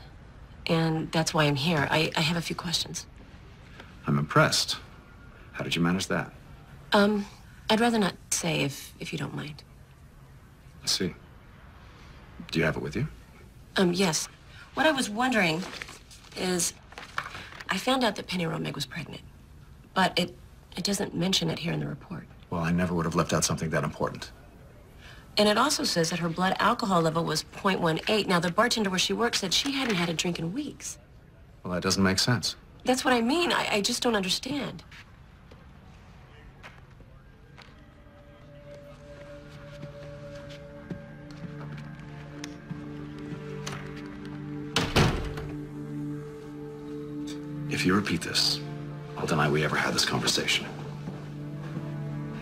And that's why I'm here. I have a few questions. I'm impressed. How did you manage that? I'd rather not say if you don't mind. I see. Do you have it with you? Yes. What I was wondering is, I found out that Penny Romig was pregnant, but it doesn't mention it here in the report. Well, I never would have left out something that important. And it also says that her blood alcohol level was 0.18. Now, the bartender where she works said she hadn't had a drink in weeks. Well, that doesn't make sense. That's what I mean. I just don't understand. If you repeat this, I'll deny we ever had this conversation.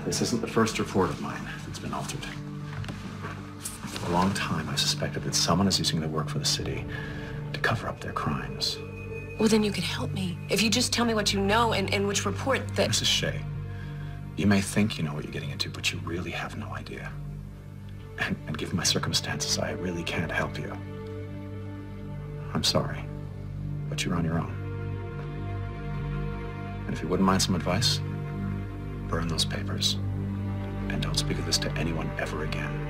This isn't the first report of mine that's been altered. For a long time, I suspected that someone is using their work for the city to cover up their crimes. Well, then you could help me. If you just tell me what you know and which report that... Mrs. Shea, You may think you know what you're getting into, but you really have no idea. And given my circumstances, I really can't help you. I'm sorry, but you're on your own. And if you wouldn't mind some advice, burn those papers. And don't speak of this to anyone ever again.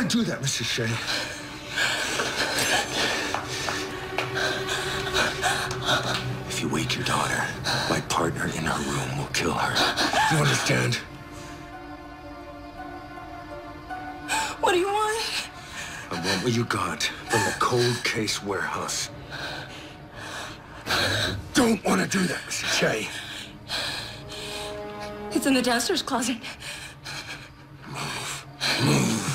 Do that, Mrs. Shea. If you wake your daughter, my partner in her room will kill her. You understand? What do you want? I want what you got from the cold case warehouse. Don't want to do that, Mrs. Shea. It's in the downstairs closet. Move.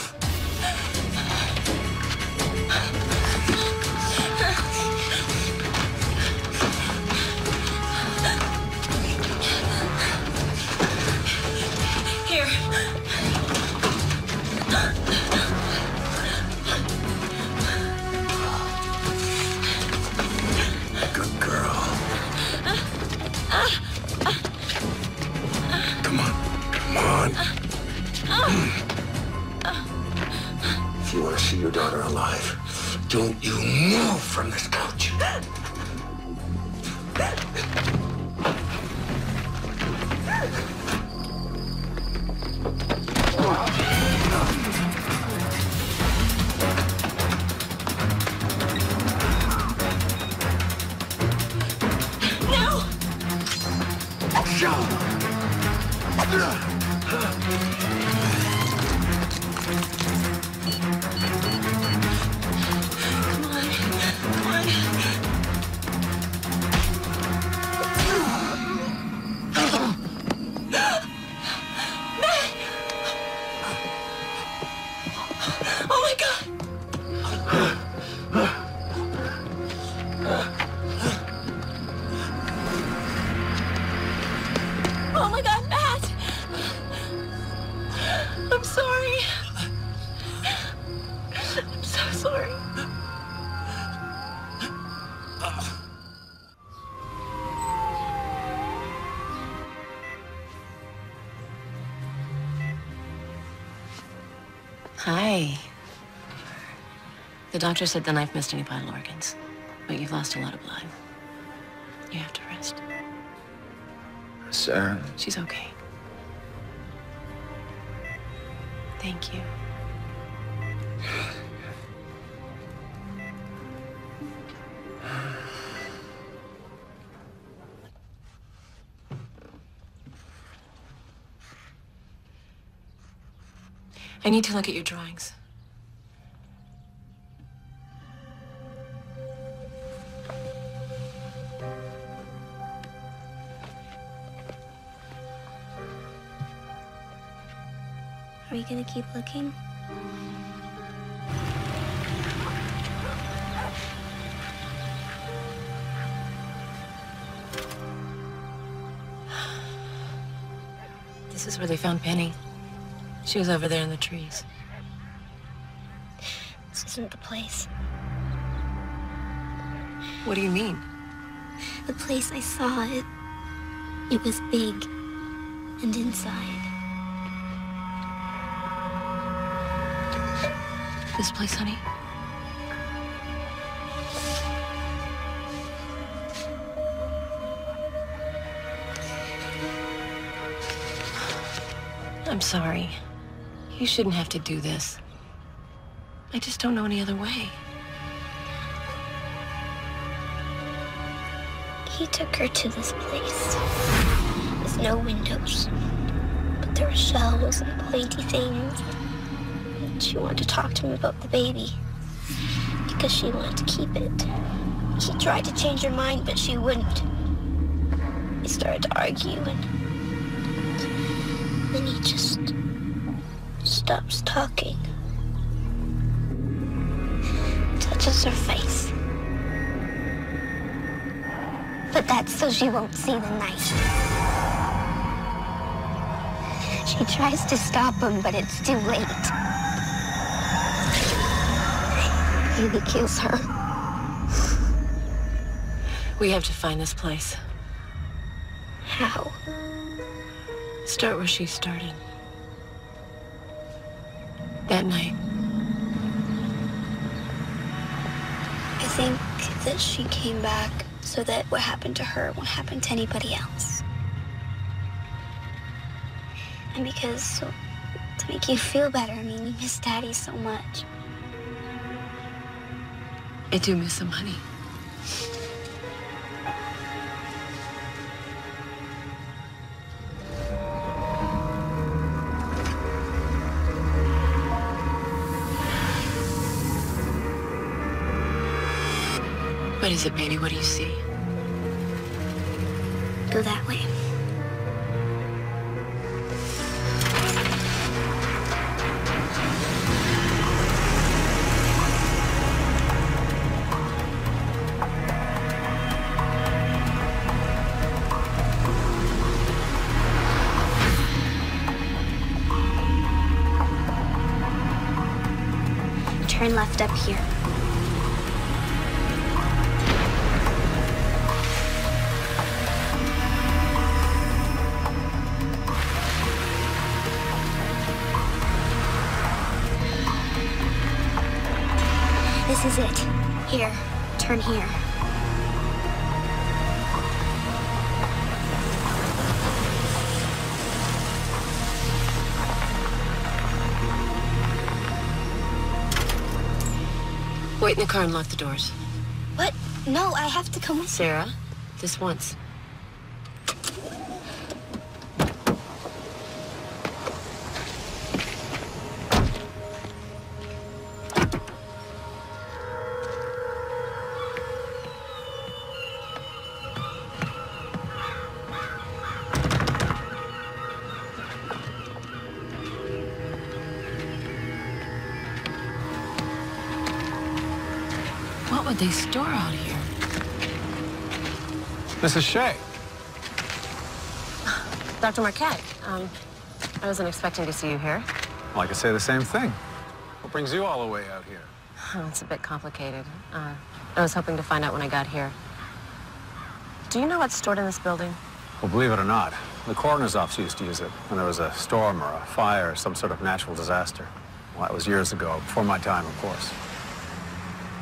If you want to see your daughter alive, don't you move from this couch. Oh my God, Matt! I'm sorry. I'm so sorry. Hi. The doctor said the knife missed any vital organs, but you've lost a lot of blood. You have to rest. Sarah? She's okay. Thank you. I need to look at your drawings. Are you gonna keep looking? This is where they found Penny. She was over there in the trees. This isn't the place. What do you mean? The place I saw, it was big and inside. This place, honey? I'm sorry. You shouldn't have to do this. I just don't know any other way. He took her to this place with no windows, but there were shells and pointy things. And she wanted to talk to him about the baby because she wanted to keep it. He tried to change her mind, but she wouldn't. They started to argue, and then he just stops talking. Touches her face. But that's so she won't see the knife. She tries to stop him, but it's too late. And he kills her. We have to find this place. How? Start where she started. That night. I think that she came back so that what happened to her won't happen to anybody else. And because, to make you feel better, I mean, you miss Daddy so much. I do miss him, honey. What is it, baby? What do you see? Go that way. Turn left up here. This is it. Here. Turn here. Wait in the car and lock the doors. What? No, I have to come with you. Sarah, this once. What would they store out here? Mrs. Shea. Dr. Marquette, I wasn't expecting to see you here. Well, I could say the same thing. What brings you all the way out here? Oh, it's a bit complicated. I was hoping to find out when I got here. Do you know what's stored in this building? Well, believe it or not, the coroner's office used to use it when there was a storm or a fire or some sort of natural disaster. Well, that was years ago, before my time, of course.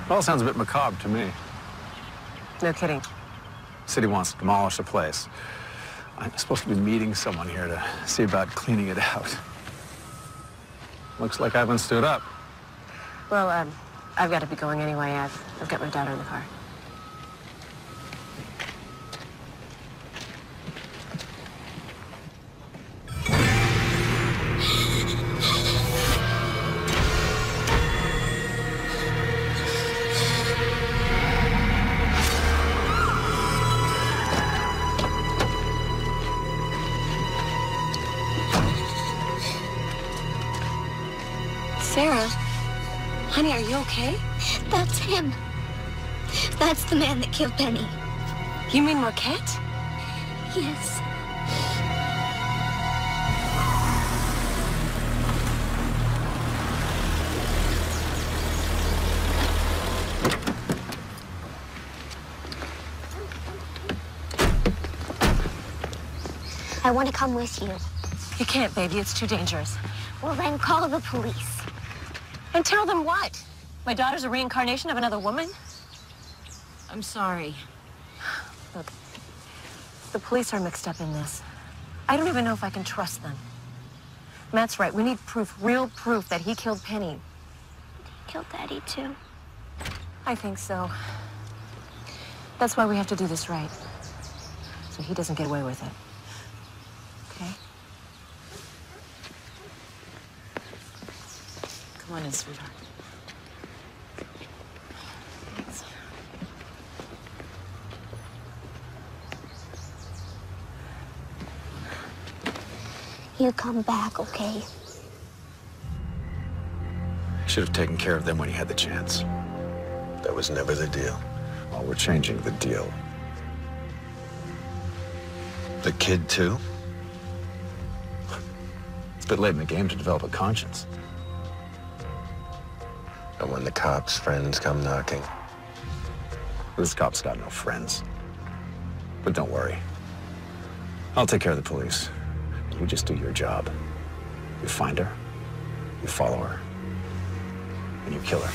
It all sounds a bit macabre to me. No kidding. City wants to demolish the place. I'm supposed to be meeting someone here to see about cleaning it out. Looks like I haven't stood up. Well, I've got to be going anyway. I've got my daughter in the car. Sarah, honey, are you okay? That's him. That's the man that killed Penny. You mean Marquette? Yes. I want to come with you. You can't, baby. It's too dangerous. Well, then call the police. And tell them what? My daughter's a reincarnation of another woman? I'm sorry. Look, the police are mixed up in this. I don't even know if I can trust them. Matt's right. We need proof, real proof that he killed Penny. He killed Daddy, too. I think so. That's why we have to do this right. So he doesn't get away with it. Okay? Come on in, sweetheart. Thanks. You come back, okay? Should have taken care of them when he had the chance. That was never the deal. Well, we're changing the deal. The kid, too? It's a bit late in the game to develop a conscience. And when the cops' friends come knocking? This cop's got no friends. But don't worry. I'll take care of the police. You just do your job. You find her, you follow her, and you kill her.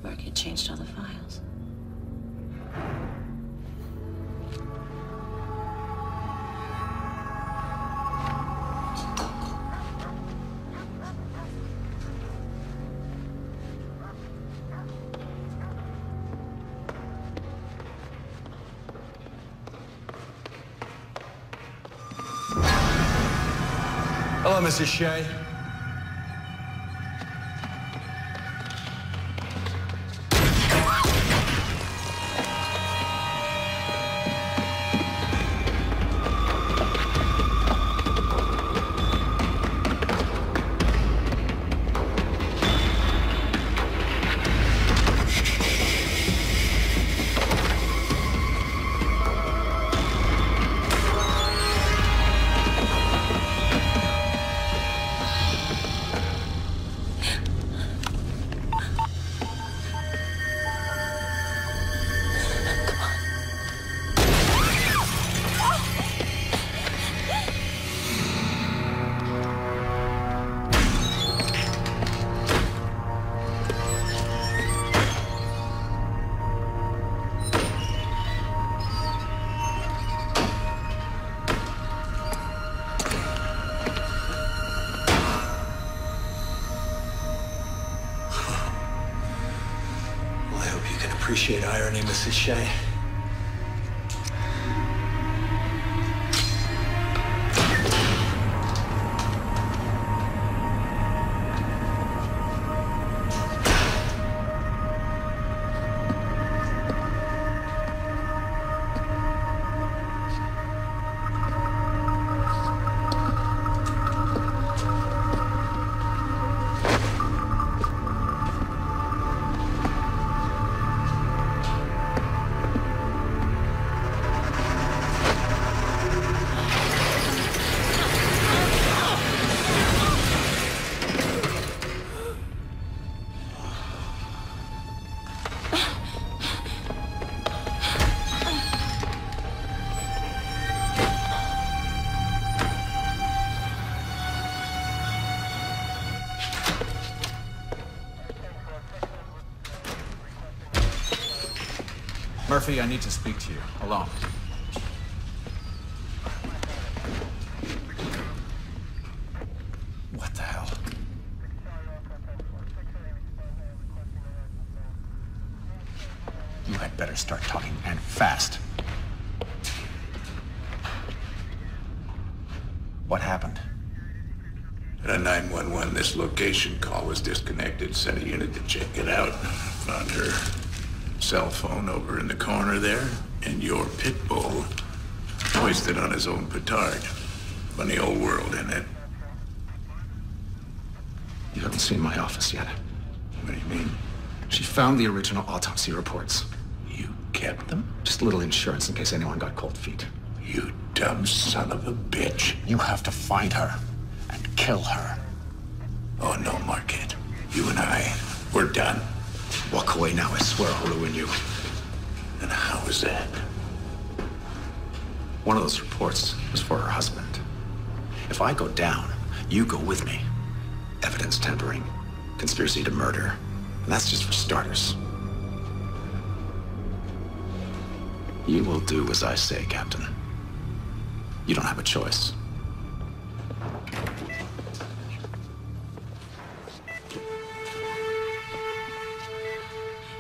Mark had changed all the files. Hello, Mrs. Shea. Appreciate irony, Mrs. Shea. Murphy, I need to speak to you, alone. What the hell? You had better start talking, and fast. What happened? At a 911, this location call was disconnected. Sent a unit to check it out. Found her cell phone over in the corner there, and your pit bull hoisted on his own petard. Funny old world, isn't it? You haven't seen my office yet. What do you mean? She found the original autopsy reports. You kept them? Just a little insurance in case anyone got cold feet. You dumb son of a bitch. You have to find her and kill her. Oh, no, Marquette. You and I, we're done. Walk away now, I swear I'll ruin you. And how is that? One of those reports was for her husband. If I go down, you go with me. Evidence tampering, conspiracy to murder, and that's just for starters. You will do as I say, Captain. You don't have a choice.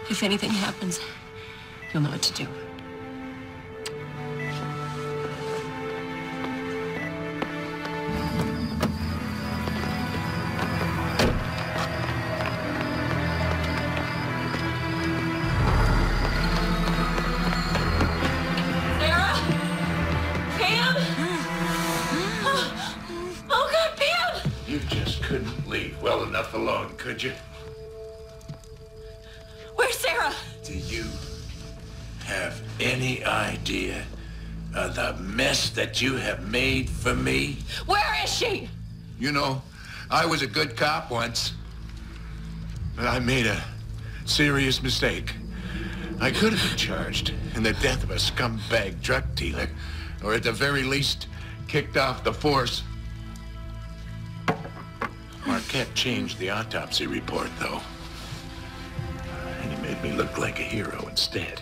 If anything happens, you'll know what to do. Could you? Where's Sarah? Do you have any idea of the mess that you have made for me? Where is she? You know, I was a good cop once, but I made a serious mistake. I could have been charged in the death of a scumbag drug dealer, or at the very least, kicked off the force. Marquette changed the autopsy report, though. And he made me look like a hero instead.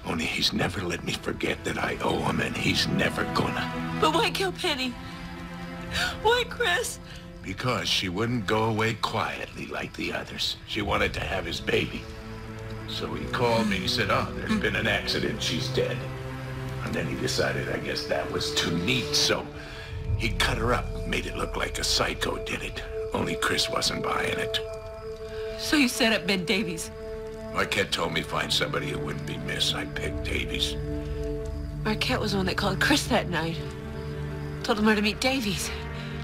Only he's never let me forget that I owe him, and he's never gonna. But why kill Penny? Why Chris? Because she wouldn't go away quietly like the others. She wanted to have his baby. So he called me, he said, oh, there's been an accident, she's dead. And then he decided, I guess that was too neat, so he cut her up, made it look like a psycho did it. Only Chris wasn't buying it. So you set up Ben Davies? Marquette told me find somebody who wouldn't be missed. I picked Davies. Marquette was the one that called Chris that night. Told him where to meet Davies.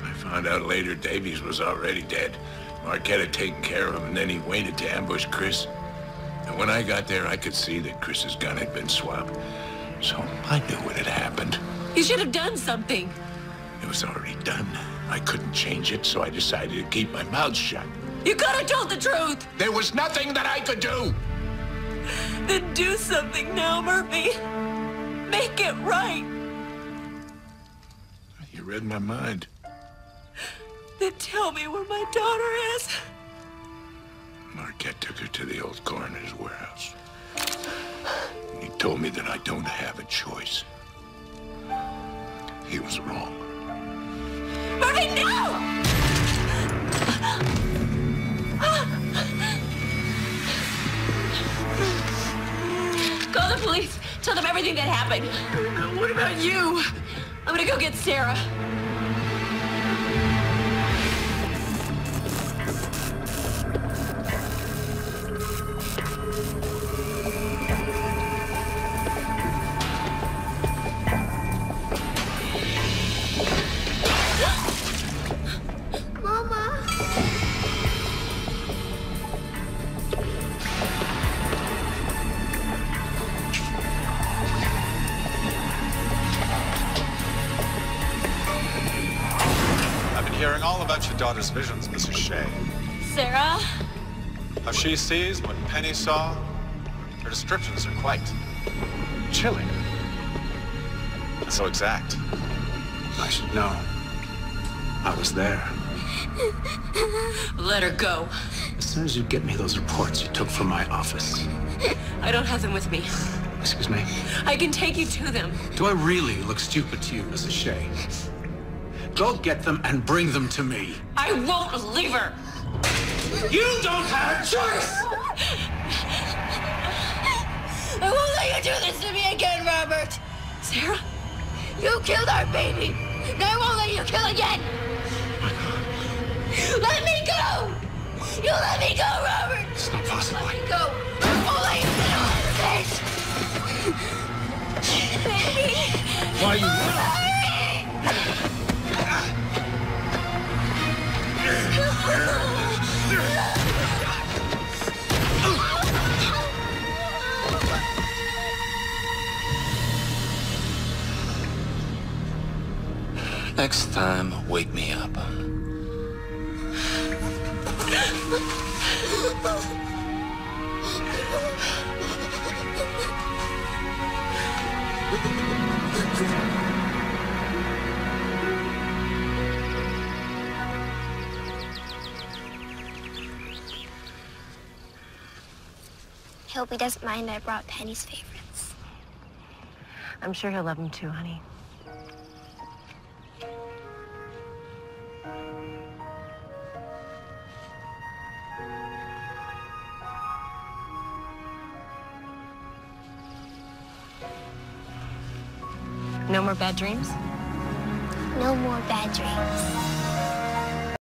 I found out later Davies was already dead. Marquette had taken care of him, and then he waited to ambush Chris. And when I got there, I could see that Chris's gun had been swapped. So I knew what had happened. You should have done something. It was already done. I couldn't change it, so I decided to keep my mouth shut. You could have told the truth. There was nothing that I could do. Then do something now, Murphy. Make it right. You read my mind. Then tell me where my daughter is. Marquette took her to the old coroner's warehouse. He told me that I don't have a choice. He was wrong. Murphy, no! Call the police. Tell them everything that happened. What about you? I'm gonna go get Sarah. Hearing all about your daughter's visions, Mrs. Shea. Sarah? How she sees what Penny saw. Her descriptions are quite chilling. And so exact. I should know. I was there. Let her go. As soon as you get me those reports you took from my office. I don't have them with me. Excuse me? I can take you to them. Do I really look stupid to you, Mrs. Shea? Go get them and bring them to me. I won't leave her. You don't have a choice! Sarah, you killed our baby. Now I won't let you kill again. Let me go. You let me go, Robert. It's not possible. Let me go. Oh, let me go. Baby. Why are you? Next time, wake me up. I hope he doesn't mind I brought Penny's favorites. I'm sure he'll love them too, honey. No more bad dreams? No more bad dreams.